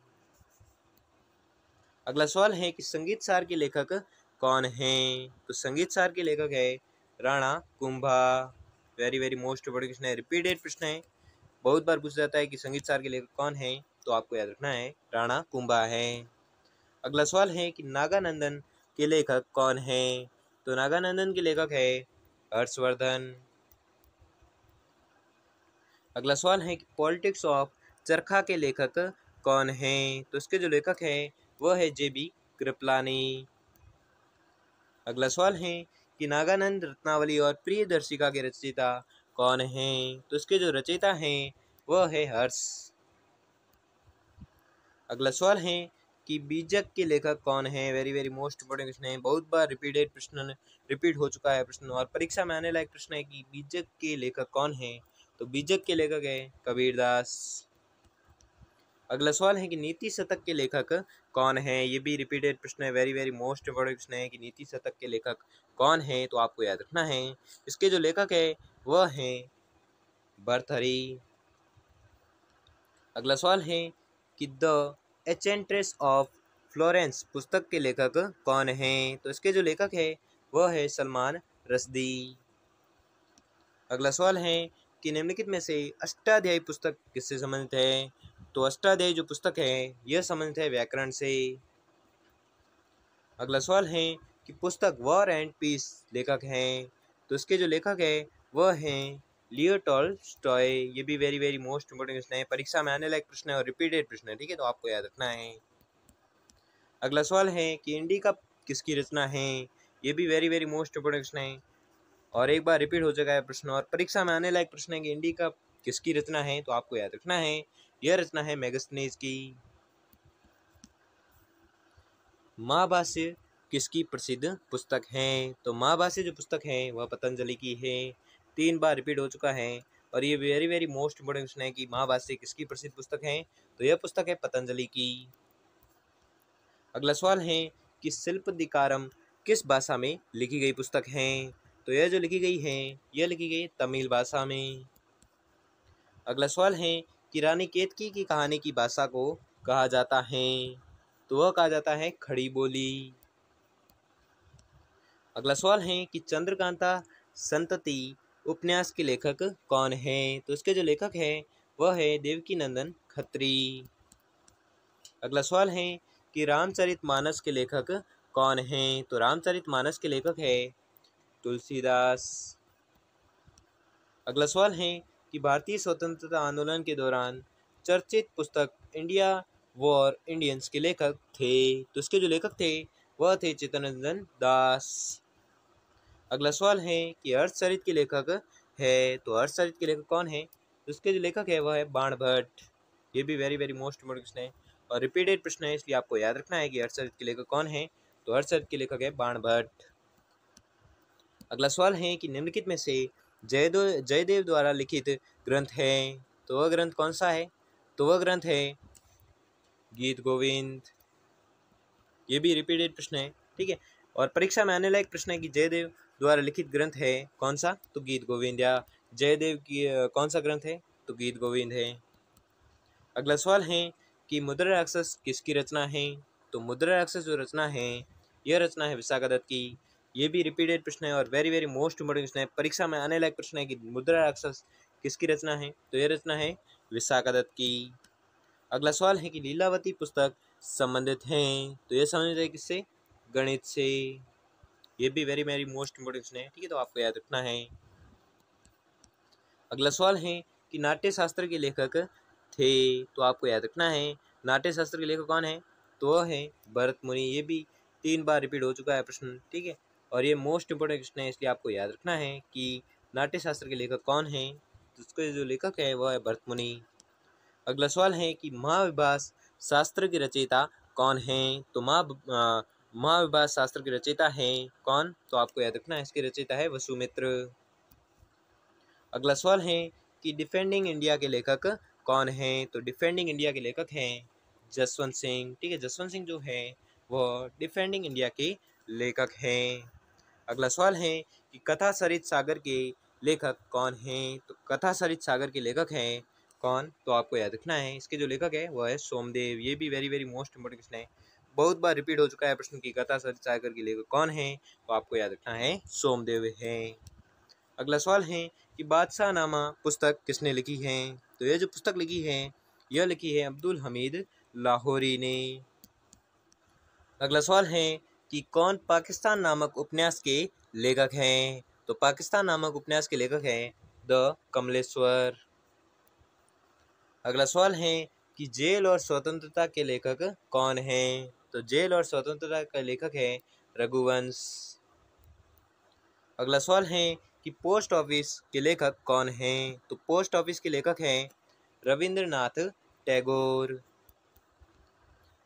अगला सवाल है कि संगीत सार के लेखक कौन हैं? तो संगीत सार के लेखक है Rana Kumbha. Very very most important question है, रिपीटेड प्रश्न है, बहुत बार पूछा जाता है कि संगीत सार के लेखक कौन हैं? तो आपको याद रखना है राणा कुंभा है। अगला सवाल है कि नागानंदन के लेखक कौन है? तो नागानंदन के लेखक है हर्षवर्धन। अगला सवाल है कि पॉलिटिक्स ऑफ चरखा के लेखक कौन है? तो इसके जो लेखक है वह है जेबी कृपलानी। अगला सवाल है कि नागानंद रत्नावली और प्रियदर्शिका के रचयिता कौन हैं? तो इसके जो रचयिता हैं वह है हर्ष। अगला सवाल है कि बीजक के लेखक कौन है? Very very most important question है, बहुत बार रिपीटेड प्रश्न रिपीट हो चुका है प्रश्न और परीक्षा में आने लायक प्रश्न है कि बीजक के लेखक कौन है? तो बीजक के लेखक है कबीरदास। अगला सवाल है कि नीति शतक के लेखक कौन है? ये भी रिपीटेड प्रश्न है, वेरी वेरी मोस्ट इंपोर्टेंट प्रश्न है कि नीति शतक के लेखक कौन है? तो आपको याद रखना है इसके जो लेखक है वह है भर्तृहरि। अगला सवाल है कि द एन्चेंट्रेस ऑफ फ्लोरेंस पुस्तक के लेखक कौन है? तो इसके जो लेखक है वह है सलमान रश्दी। अगला सवाल है कि निम्नलिखित में से अष्टाध्यायी पुस्तक किससे संबंधित है? तो अष्टाध्यायी जो पुस्तक है यह संबंधित है व्याकरण से। अगला सवाल है कि पुस्तक वॉर एंड पीस लेखक हैं? तो इसके जो लेखक है वह हैं लियो टॉल्स्टॉय। ये भी वेरी वेरी मोस्ट इंपोर्टेंट प्रश्न है, परीक्षा में आने लायक प्रश्न है और रिपीटेड प्रश्न है, ठीक है, तो आपको याद रखना है। अगला सवाल है कि इंडिका किसकी रचना है? ये भी वेरी वेरी मोस्ट इंपोर्टेंट प्रश्न है और एक बार रिपीट हो चुका है प्रश्न और परीक्षा में आने लायक प्रश्न है कि इंडिका किसकी रचना है? तो आपको याद रखना है यह रचना है मेगास्थनीज की। महाभाष्य किसकी प्रसिद्ध पुस्तक है? तो महाभाष्य जो पुस्तक है वह पतंजलि की है, 3 बार रिपीट हो चुका है और ये very very most important question है कि महाभाष्य किसकी प्रसिद्ध पुस्तक है? तो यह पुस्तक है पतंजलि की। अगला सवाल है कि शिल्पदिकारम किस भाषा में लिखी गई पुस्तक है? तो यह जो लिखी गई है यह लिखी गई तमिल भाषा में। अगला सवाल है कि रानी केतकी की कहानी की भाषा को कहा जाता है? तो वह कहा जाता है खड़ी बोली। अगला सवाल है कि चंद्रकांता संतति उपन्यास के लेखक कौन है? तो इसके जो लेखक है वह है देवकीनंदन खत्री। अगला सवाल है कि रामचरितमानस के लेखक कौन है? तो रामचरितमानस के लेखक है तुलसीदास। अगला सवाल है कि भारतीय स्वतंत्रता आंदोलन के दौरान चर्चित पुस्तक इंडिया वॉर इंडियंस के लेखक थे? तो इसके जो लेखक थे वह थे चित्तरंजन दास। अगला सवाल है कि हर्षचरित के लेखक है? तो हर्षचरित के लेखक कौन है? तो इसके जो लेखक है वह है बाणभट्ट। ये भी very very most important question है और रिपीटेड प्रश्न है, इसलिए आपको याद रखना है कि हर्षचरित के लेखक कौन है? तो हर्षचरित के लेखक है बाणभट्ट। अगला सवाल है कि निम्नलिखित में से जयदेव द्वारा लिखित ग्रंथ है? तो वह ग्रंथ कौन सा है? तो वह ग्रंथ है गीत गोविंद। ये भी रिपीटेड प्रश्न है, ठीक है, और परीक्षा में आने लायक प्रश्न है कि जयदेव द्वारा लिखित ग्रंथ है कौन सा? तो गीत गोविंद, या जयदेव की कौन सा ग्रंथ है? तो गीत गोविंद है। अगला सवाल है कि मुद्रा राक्षस किसकी रचना है? तो मुद्रा राक्षस जो रचना है यह रचना है विशाखादत्त की। ये भी रिपीटेड प्रश्न है और वेरी वेरी मोस्ट इंपोर्टेंट प्रश्न है, परीक्षा में आने लायक प्रश्न है कि मुद्रा राक्षस किसकी रचना है? तो यह रचना है विशाखादत्त की। अगला सवाल है कि लीलावती पुस्तक संबंधित हैं? तो यह संबंधित है किससे? गणित से। ये भी very very most important question है, ठीक है, तो आपको याद रखना है। अगला सवाल है कि नाट्य शास्त्र के लेखक थे? तो आपको याद रखना है नाट्य शास्त्र के लेखक कौन है? तो वह है भरत मुनि। ये भी 3 बार रिपीट हो चुका है प्रश्न, ठीक है, और ये मोस्ट इंपोर्टेंट क्वेश्चन है, इसलिए आपको याद रखना है कि नाट्य शास्त्र के लेखक कौन है? तो उसके जो लेखक है वह है भरत मुनि। अगला सवाल है कि महाविभास शास्त्र के रचयिता कौन है? तो महाविभास शास्त्र के रचयिता हैं कौन? तो आपको याद रखना है इसके रचयिता है वसुमित्र। अगला सवाल है कि डिफेंडिंग इंडिया के लेखक कौन है? तो डिफेंडिंग इंडिया के लेखक हैं जसवंत सिंह, ठीक है, जसवंत सिंह जो है वह डिफेंडिंग इंडिया के लेखक हैं। अगला सवाल है कि कथा सरित सागर के लेखक कौन हैं? तो कथा सरित सागर के लेखक हैं कौन? तो आपको याद रखना है इसके जो लेखक है वह है सोमदेव। ये भी very very most important question है, बहुत बार रिपीट हो चुका है प्रश्न की कथा सरित सागर के लेखक कौन है? तो आपको याद रखना है सोमदेव है। अगला सवाल है कि बादशाह नामा पुस्तक किसने लिखी है? तो यह जो पुस्तक लिखी है यह लिखी है अब्दुल हमीद लाहौरी ने। अगला सवाल है कि कौन पाकिस्तान नामक उपन्यास के लेखक हैं? तो पाकिस्तान नामक उपन्यास के लेखक हैं द कमलेश्वर। अगला सवाल है कि जेल और स्वतंत्रता के लेखक कौन हैं? तो जेल और स्वतंत्रता का लेखक है रघुवंश। अगला सवाल है कि पोस्ट ऑफिस के लेखक कौन हैं? तो पोस्ट ऑफिस के लेखक हैं रविंद्रनाथ टैगोर।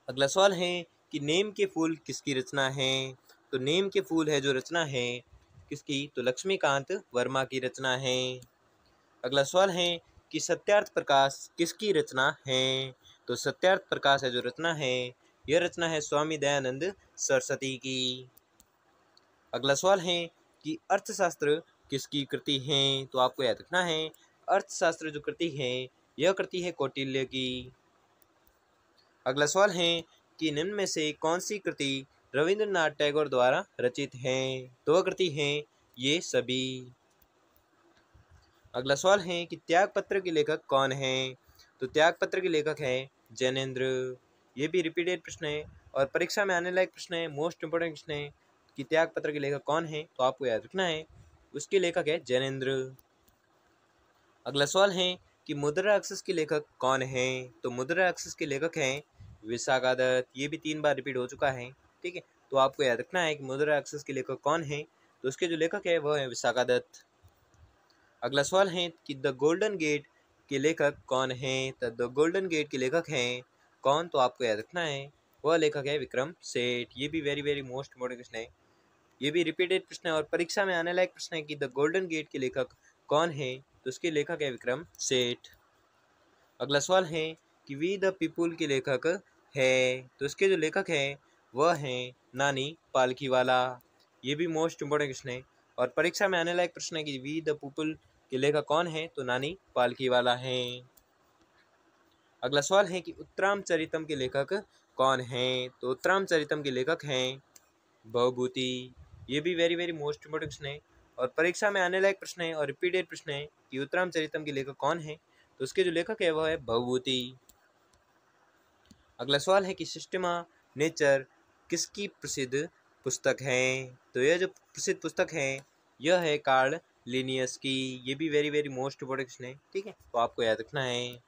अगला सवाल है कि नीम के फूल किसकी रचना है? तो नीम के फूल है जो रचना है किसकी? तो लक्ष्मीकांत वर्मा की रचना है। अगला सवाल है कि सत्यार्थ प्रकाश किसकी रचना है? तो सत्यार्थ प्रकाश है जो रचना है यह रचना है स्वामी दयानंद सरस्वती की। अगला सवाल है कि अर्थशास्त्र किसकी कृति है? तो आपको याद रखना है अर्थशास्त्र जो कृति है यह कृति है कौटिल्य की। अगला सवाल है कि निम्न में से कौन सी कृति रविंद्रनाथ टैगोर द्वारा रचित है? तो वह कृति है ये सभी। अगला सवाल है कि त्यागपत्र के लेखक कौन है? तो त्यागपत्र के लेखक है जैनेन्द्र। ये भी रिपीटेड प्रश्न है और परीक्षा में आने लायक प्रश्न है, मोस्ट इंपोर्टेंट प्रश्न है कि त्यागपत्र के लेखक कौन है? तो आपको याद रखना है उसके लेखक है जैनेन्द्र। अगला सवाल है कि मुद्रा राक्षस के लेखक कौन है? तो मुद्रा राक्षस के लेखक हैं विशाखादत्त। ये भी 3 बार रिपीट हो चुका है, ठीक है। तो आपको याद रखना है कि मुद्रा राक्षस के लेखक कौन है? तो उसके जो लेखक है वह है विशाखादत्त। अगला सवाल है कि द गोल्डन गेट के लेखक कौन है? तो द गोल्डन गेट के लेखक हैं कौन? तो आपको याद रखना है वह लेखक है विक्रम सेठ। ये भी वेरी वेरी मोस्ट इंपोर्टेंट प्रश्न है, ये भी रिपीटेड प्रश्न है और परीक्षा में आने लायक प्रश्न है कि द गोल्डन गेट के लेखक कौन है? तो उसके लेखक है विक्रम सेठ। अगला सवाल है कि वी द पीपुल के लेखक है? तो इसके जो लेखक हैं वह हैं नानी पालकीवाला। ये भी मोस्ट इंपोर्टेंट प्रश्न है और परीक्षा में आने लायक प्रश्न है कि वी द पीपुल के लेखक कौन है? तो नानी पालकीवाला हैं। अगला सवाल है कि उत्तरामचरितम के लेखक कौन हैं? तो उत्तरामचरितम के लेखक हैं भवभूति। ये भी वेरी वेरी मोस्ट इंपोर्टेंट प्रश्न है और परीक्षा में आने लायक प्रश्न है और रिपीटेड प्रश्न है कि उत्तरामचरितम के लेखक कौन है? तो उसके जो लेखक है वह है भवभूति। अगला सवाल है कि सिस्टमा नेचर किसकी प्रसिद्ध पुस्तक है? तो यह जो प्रसिद्ध पुस्तक है यह है कार्ल लिनियस की। ये भी very very most important question है, ठीक है, तो आपको याद रखना है।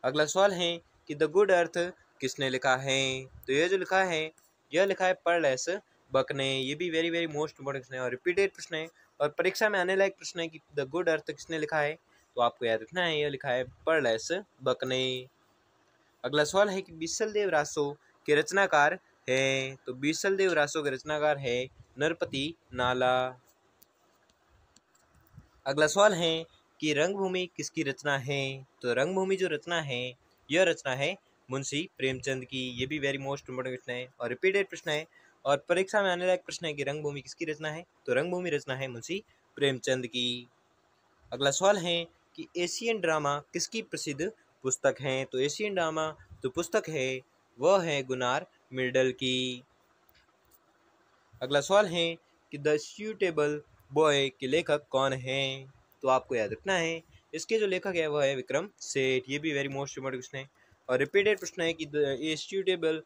अगला सवाल है कि द गुड अर्थ किसने लिखा है? तो यह जो लिखा है यह लिखा है पर्लेस बक ने। ये भी very very most important question है और रिपीटेड प्रश्न है और परीक्षा में आने लायक प्रश्न है कि द गुड अर्थ किसने लिखा है? तो आपको याद रखना है यह लिखा है पर्लेस बक ने। अगला सवाल है कि बीसलदेव रासो के रचनाकार है? तो बीसलदेव रासो के रचनाकार है नरपति नाला। अगला सवाल है कि रंगभूमि किसकी रचना है? तो रंगभूमि जो रचना है यह रचना है मुंशी प्रेमचंद की। ये भी वेरी मोस्ट इंपोर्टेंट प्रश्न है और रिपीटेड प्रश्न है और परीक्षा में आने लायक प्रश्न है कि रंगभूमि किसकी रचना है? तो रंगभूमि रचना है मुंशी प्रेमचंद की। अगला सवाल है कि एशियन ड्रामा किसकी प्रसिद्ध पुस्तक है? तो एशियन ड्रामा जो पुस्तक है वह है गुनार मिर्डल की। अगला सवाल है कि द सूटेबल बॉय के लेखक कौन है? तो आपको याद रखना है इसके जो लेखक है वह है विक्रम सेठ। ये भी वेरी मोस्ट इंपोर्टेंट प्रश्न है और रिपीटेड प्रश्न है कि द सूटेबल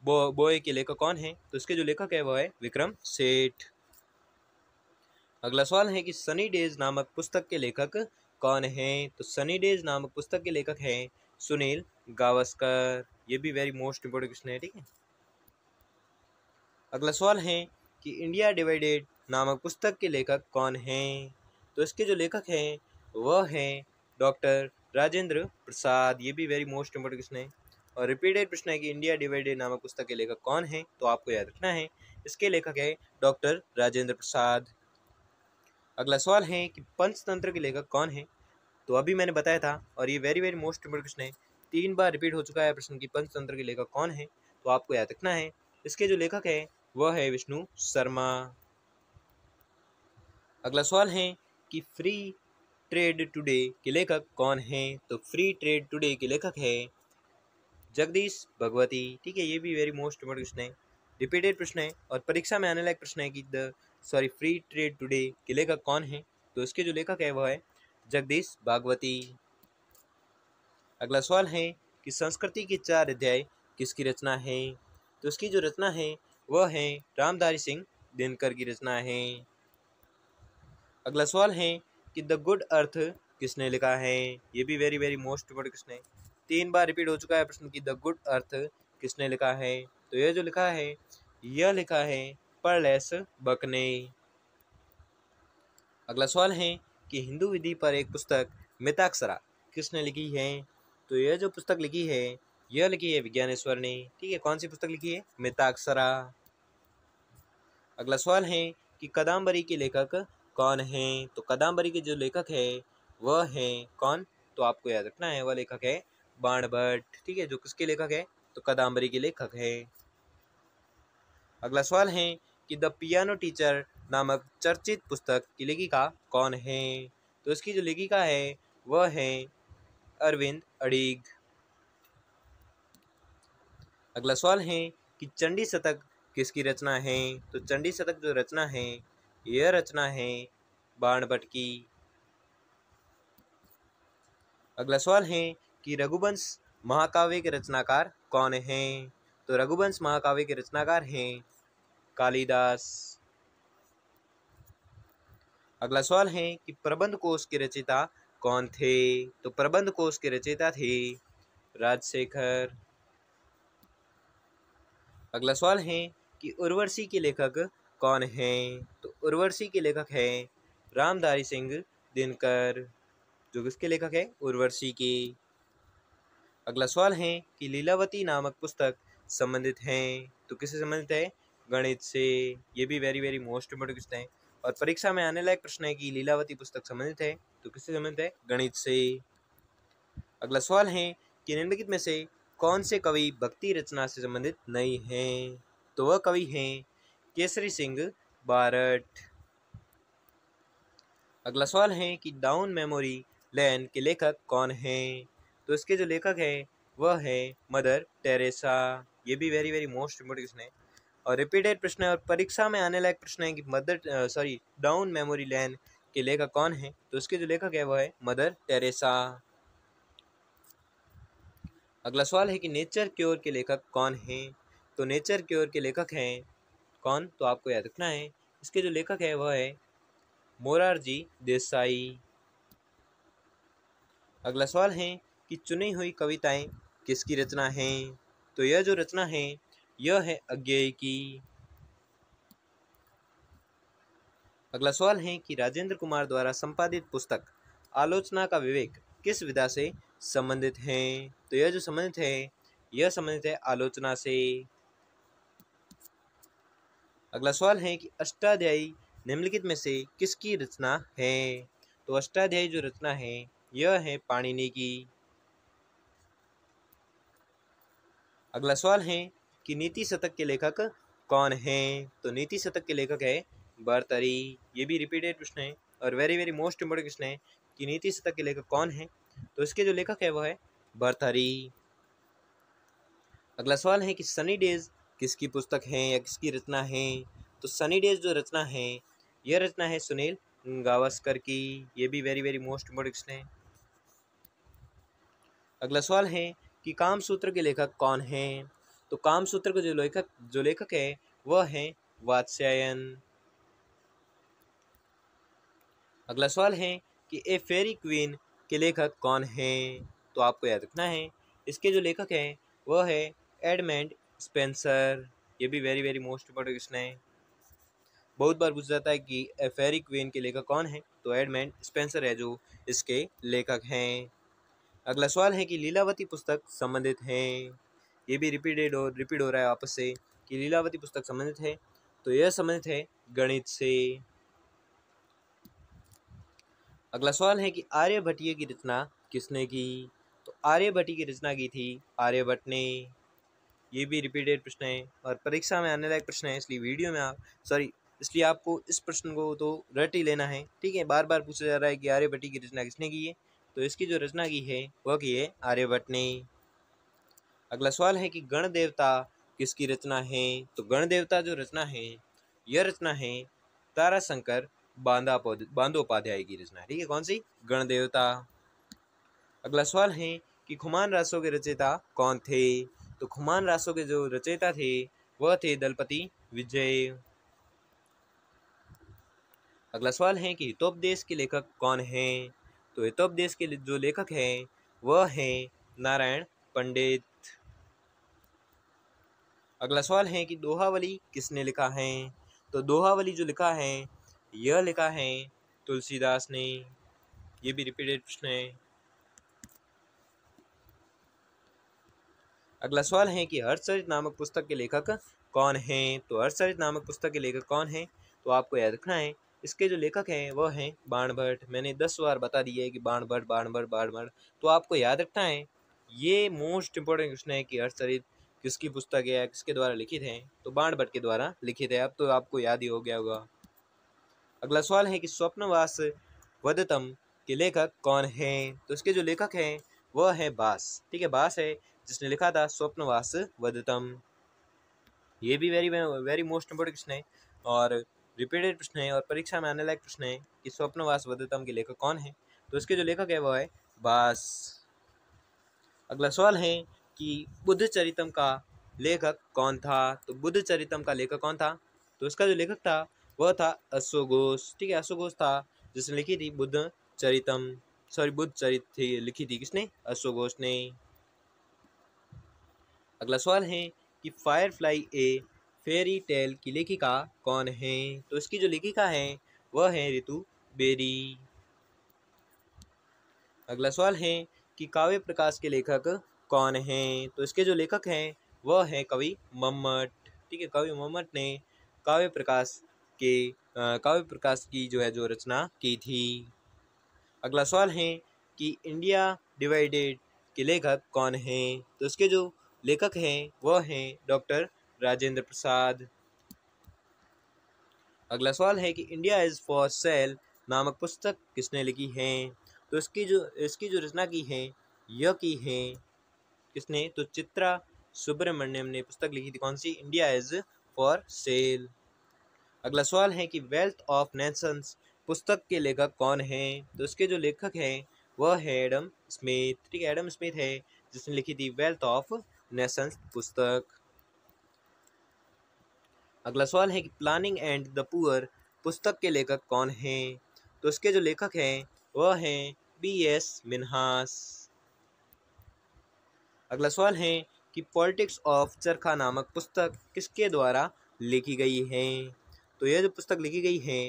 बॉय के लेखक कौन है? तो इसके जो लेखक है वह है विक्रम सेठ। अगला सवाल है कि सनी डेज नामक पुस्तक के लेखक कौन है? तो सनी डेज नामक पुस्तक के लेखक हैं सुनील गावस्कर। ये भी वेरी मोस्ट इंपोर्टेंट क्वेश्चन है, ठीक है। अगला सवाल है कि इंडिया डिवाइडेड नामक पुस्तक के लेखक कौन हैं? तो इसके जो लेखक हैं वह हैं डॉक्टर राजेंद्र प्रसाद। ये भी वेरी मोस्ट इंपोर्टेंट क्वेश्चन है और रिपीटेड प्रश्न है कि इंडिया डिवाइडेड नामक पुस्तक के लेखक कौन है? तो आपको याद रखना है इसके लेखक है डॉक्टर राजेंद्र प्रसाद। अगला सवाल है कि पंचतंत्र के लेखक कौन है? तो अभी मैंने बताया था और ये very very most important question है, 3 बार रिपीट हो चुका है प्रश्न की पंचतंत्र के लेखक कौन है? तो आपको याद रखना है इसके जो लेखक है वह है विष्णु शर्मा। अगला सवाल है कि फ्री ट्रेड टुडे के लेखक कौन है? तो फ्री ट्रेड टुडे के लेखक है जगदीश भगवती, ठीक है। ये भी वेरी मोस्ट इंपोर्टेंट क्वेश्चन है, रिपीटेड प्रश्न है और परीक्षा में आने लायक प्रश्न है कि फ्री ट्रेड टुडे के लेखक कौन है? तो इसके जो लेखक है वह है जगदीश भागवती। अगला सवाल है कि संस्कृति के 4 अध्याय किसकी रचना है? तो इसकी जो रचना है वह है रामधारी सिंह दिनकर की रचना है। अगला सवाल है कि द गुड अर्थ किसने लिखा है। ये भी very very most important question है, 3 बार रिपीट हो चुका है प्रश्न की द गुड अर्थ किसने लिखा है। तो यह जो लिखा है यह लिखा है पर्लेस बक ने। अगला सवाल है कि हिंदू विधि पर एक पुस्तक मिताक्षरा किसने लिखी है। तो यह जो पुस्तक लिखी है यह लिखी है विज्ञानेश्वर ने। ठीक है, कौन सी पुस्तक लिखी है, मिताक्षरा। अगला सवाल है कि कादम्बरी के लेखक कौन है। तो कादम्बरी के जो लेखक है वह है कौन, तो आपको याद रखना है वह लेखक है बाणभट्ट। ठीक है, जो किसके लेखक है, तो कादम्बरी के लेखक है। अगला सवाल है कि द पियानो टीचर नामक चर्चित पुस्तक की लेखिका कौन है। तो इसकी जो लेखिका है वह है अरविंद अडीग। अगला सवाल है कि चंडी शतक किसकी रचना है। तो चंडी शतक जो रचना है यह रचना है बाणभट्ट की। अगला सवाल है कि रघुवंश महाकाव्य के रचनाकार कौन है। तो रघुवंश महाकाव्य के रचनाकार हैं कालिदास। अगला सवाल है कि प्रबंध कोश के रचयिता कौन थे। तो प्रबंध कोश के रचयिता थे राजशेखर। अगला सवाल है कि उर्वशी के लेखक कौन हैं। तो उर्वशी के लेखक है रामधारी सिंह दिनकर, जो किसके लेखक है, उर्वशी के। अगला सवाल है कि लीलावती नामक पुस्तक संबंधित हैं। तो किससे संबंधित है, गणित से। ये भी very very most important question है और परीक्षा में आने लायक प्रश्न है कि लीलावती पुस्तक संबंधित है, तो किससे संबंधित है, गणित से। अगला सवाल है कि निम्नलिखित में से कौन से कवि भक्ति रचना से संबंधित नहीं हैं। तो वह कवि हैं केसरी सिंह बारट। अगला सवाल है कि डाउन मेमोरी लेन के लेखक कौन हैं। तो इसके जो लेखक है वह है मदर टेरेसा। ये भी very very most important question है और रिपीटेड प्रश्न है और परीक्षा में आने लायक प्रश्न है कि डाउन मेमोरी लेन के लेखक कौन है। तो इसके जो लेखक है वह है मदर टेरेसा। अगला सवाल है कि नेचर क्योर के लेखक कौन हैं। तो नेचर क्योर के लेखक हैं कौन, तो आपको याद रखना है इसके जो लेखक है वह है मोरारजी देसाई। अगला सवाल है कि चुनी हुई कविताएं किसकी रचना है। तो यह जो रचना है यह है अज्ञेय की। अगला सवाल है कि राजेंद्र कुमार द्वारा संपादित पुस्तक आलोचना का विवेक किस विधा से संबंधित है। तो यह जो संबंधित है यह संबंधित है आलोचना से। अगला सवाल है कि अष्टाध्यायी निम्नलिखित में से किसकी रचना है। तो अष्टाध्यायी जो रचना है यह है पाणिनि की। अगला सवाल है कि नीति शतक के लेखक कौन हैं। तो नीति शतक के लेखक है भर्तृहरि। ये भी रिपीटेड प्रश्न है और very very most important question है कि नीति शतक के लेखक कौन है। तो इसके जो लेखक है वह है भर्तृहरि। अगला सवाल है कि सनी डेज किसकी पुस्तक है या किसकी रचना है। तो सनी डेज जो रचना है यह रचना है सुनील गावस्कर की। ये भी very very most important question है। अगला सवाल है कि कामसूत्र के लेखक कौन हैं। तो कामसूत्र का जो लेखक है वह है वात्स्यायन। अगला सवाल है कि ए फेरी क्वीन के लेखक कौन हैं। तो आपको याद रखना है इसके जो लेखक है वह है एडमंड स्पेंसर। ये भी very very most important question है, बहुत बार पूछा जाता है कि ए फेरी क्वीन के लेखक कौन है। तो एडमंड स्पेंसर है जो इसके लेखक हैं। अगला सवाल है कि लीलावती पुस्तक संबंधित है। ये भी रिपीट हो रहा है आपस से कि लीलावती पुस्तक संबंधित है। तो यह संबंधित है गणित से। अगला सवाल है कि आर्यभट्टीय की रचना किसने की। तो आर्यभट्टी की रचना की थी आर्यभट्ट ने। ये भी रिपीटेड प्रश्न है और परीक्षा में आने लायक प्रश्न है, इसलिए आपको इस प्रश्न को तो रट ही लेना है। ठीक है, बार बार पूछा जा रहा है कि आर्यभट्टी की रचना किसने की है। तो इसकी जो रचना की है वह की है आर्यभट्ट ने। अगला सवाल है कि गण देवता किसकी रचना है। तो गण देवता जो रचना है यह रचना है ताराशंकर बांदोपाध्याय की रचना है। ठीक है, कौन सी, गण देवता। अगला सवाल है कि खुमान रासों के रचयिता कौन थे। तो खुमान रासों के जो रचयिता थे वह थे दलपति विजय। अगला सवाल है कि हितोपदेश के लेखक कौन हैं? तो हितोपदेश के जो लेखक हैं वह हैं नारायण पंडित। अगला सवाल है कि दोहावली किसने लिखा है? तो दोहावली जो लिखा है यह लिखा है तुलसीदास ने। ये भी रिपीटेड प्रश्न है। अगला सवाल है कि हर्षचरित नामक पुस्तक के लेखक कौन हैं? तो हर्षचरित नामक पुस्तक के लेखक कौन हैं? तो आपको याद रखना है इसके जो लेखक हैं वह हैं बाणभट्ट। मैंने 10 बार बता दिया है कि बाणभट्ट बाणभट्ट बाणभट्ट, तो आपको याद रखना है। ये मोस्ट इंपॉर्टेंट क्वेश्चन है कि हर्षचरित किसकी पुस्तक है, किसके द्वारा लिखित है? तो बाणभट्ट के द्वारा लिखित है। अब तो आपको याद ही हो गया होगा। अगला सवाल है कि स्वप्नवास वदतम के लेखक कौन हैं? तो इसके जो लेखक हैं वह है भास। ठीक है, भास है जिसने लिखा था स्वप्नवास वदतम। ये भी वेरी वेरी मोस्ट इंपोर्टेंट प्रश्न है और रिपीटेड प्रश्न है और परीक्षा में आने लायक प्रश्न है कि स्वप्नवास वदतम के लेखक कौन है? तो इसके जो लेखक है वह है भास। अगला सवाल है कि बुद्ध चरितम का लेखक कौन था? तो बुद्ध चरितम का लेखक कौन था? तो इसका जो लेखक था वह था अश्वघोष। ठीक है, अश्वघोष था जिसने लिखी थी बुद्ध चरितम। बुद्ध चरित थी, लिखी थी किसने? अश्वघोष ने। अगला सवाल है कि फायरफ्लाई ए फेरी टेल की लेखिका कौन है? तो इसकी जो लेखिका है वह है ऋतु बेरी। अगला सवाल है कि काव्य प्रकाश के लेखक कौन हैं? तो इसके जो लेखक हैं वह है कवि मम्मट। ठीक है, कवि मम्मट ने काव्य प्रकाश की जो रचना की थी। अगला सवाल है कि इंडिया डिवाइडेड के लेखक कौन हैं? तो इसके जो लेखक हैं वह हैं डॉक्टर राजेंद्र प्रसाद। अगला सवाल है कि इंडिया इज़ फॉर सेल नामक पुस्तक किसने लिखी है? तो इसकी जो रचना की है यह की है किसने? तो चित्रा सुब्रमण्यम ने पुस्तक लिखी थी। कौन सी? India is for sale. अगला सवाल है कि वेल्थ ऑफ नेशंस पुस्तक के लेखक कौन हैं? तो इसके जो लेखक हैं वह है एडम स्मिथ। ठीक है, एडम स्मिथ है जिसने लिखी थी वेल्थ ऑफ नेशंस पुस्तक। अगला सवाल है कि प्लानिंग एंड द पुअर पुस्तक के लेखक कौन हैं? तो इसके जो लेखक हैं वह हैं B.S. मिन्हास। अगला सवाल है कि पॉलिटिक्स ऑफ चरखा नामक पुस्तक किसके द्वारा लिखी गई है? तो यह जो पुस्तक लिखी गई है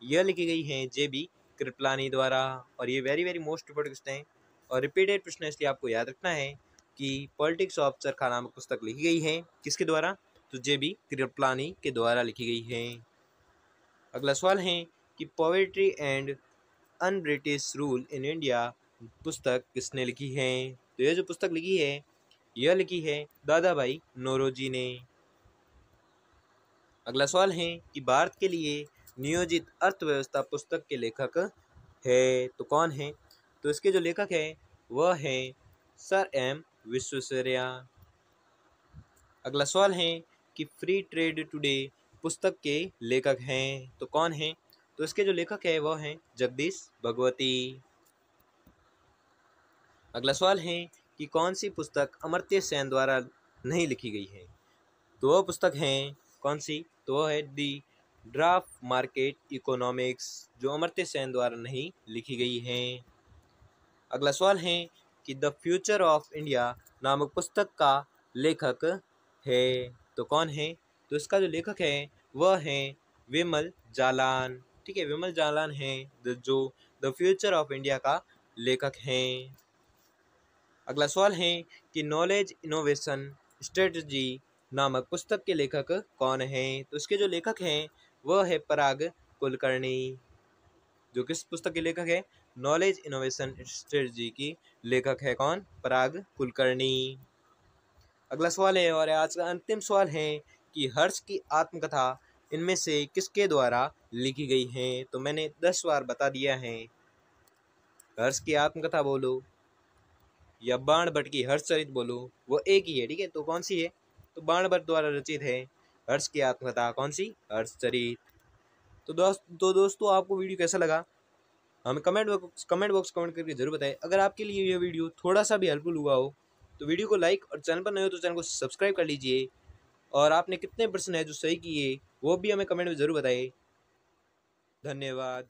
यह लिखी गई है J.B. कृपलानी द्वारा। और ये very very most important question है और रिपीटेड प्रश्न है, इसलिए आपको याद रखना है कि पॉलिटिक्स ऑफ चरखा नामक पुस्तक लिखी गई है किसके द्वारा? तो J.B. कृपलानी के द्वारा लिखी गई है। अगला सवाल है कि poetry and un British rule in India पुस्तक किसने लिखी है? तो यह जो पुस्तक लिखी है यह लिखी है दादा भाई नौरोजी ने। अगला सवाल है कि भारत के लिए नियोजित अर्थव्यवस्था पुस्तक के लेखक है तो कौन है? तो इसके जो लेखक है वह है सर एम विश्वेश्वरैया। अगला सवाल है कि फ्री ट्रेड टुडे पुस्तक के लेखक हैं तो कौन है? तो इसके जो लेखक है वह हैं जगदीश भगवती। अगला सवाल है कि कौन सी पुस्तक अमर्त्य सेन द्वारा नहीं लिखी गई है? तो वह पुस्तक है कौन सी? तो वह है दी ड्राफ्ट मार्केट इकोनॉमिक्स, जो अमर्त्य सेन द्वारा नहीं लिखी गई है। अगला सवाल है कि द फ्यूचर ऑफ इंडिया नामक पुस्तक का लेखक है तो कौन है? तो इसका जो लेखक है वह है विमल जालान। ठीक है, विमल जालान है जो द फ्यूचर ऑफ इंडिया का लेखक हैं। अगला सवाल है कि नॉलेज इनोवेशन स्ट्रेटजी नामक पुस्तक के लेखक कौन हैं? तो इसके जो लेखक हैं वह है पराग कुलकर्णी। जो किस पुस्तक के लेखक है? नॉलेज इनोवेशन स्ट्रेटजी की लेखक है कौन? पराग कुलकर्णी। अगला सवाल है और आज का अंतिम सवाल है कि हर्ष की आत्मकथा इनमें से किसके द्वारा लिखी गई है? तो मैंने 10 बार बता दिया है। हर्ष की आत्मकथा बोलो या बाणभट्ट की हर्षचरित बोलो, वो एक ही है। ठीक है, तो कौन सी है? तो बाणभट्ट द्वारा रचित है हर्ष की आत्मकथा। कौन सी? हर्षचरित। तो दोस्तों आपको वीडियो कैसा लगा हमें कमेंट बॉक्स कमेंट करके जरूर बताएं। अगर आपके लिए यह वीडियो थोड़ा सा भी हेल्पफुल हुआ हो तो वीडियो को लाइक और चैनल पर नए हो तो चैनल को सब्सक्राइब कर लीजिए। और आपने कितने प्रश्न है जो सही किए वो भी हमें कमेंट में ज़रूर बताइए। धन्यवाद।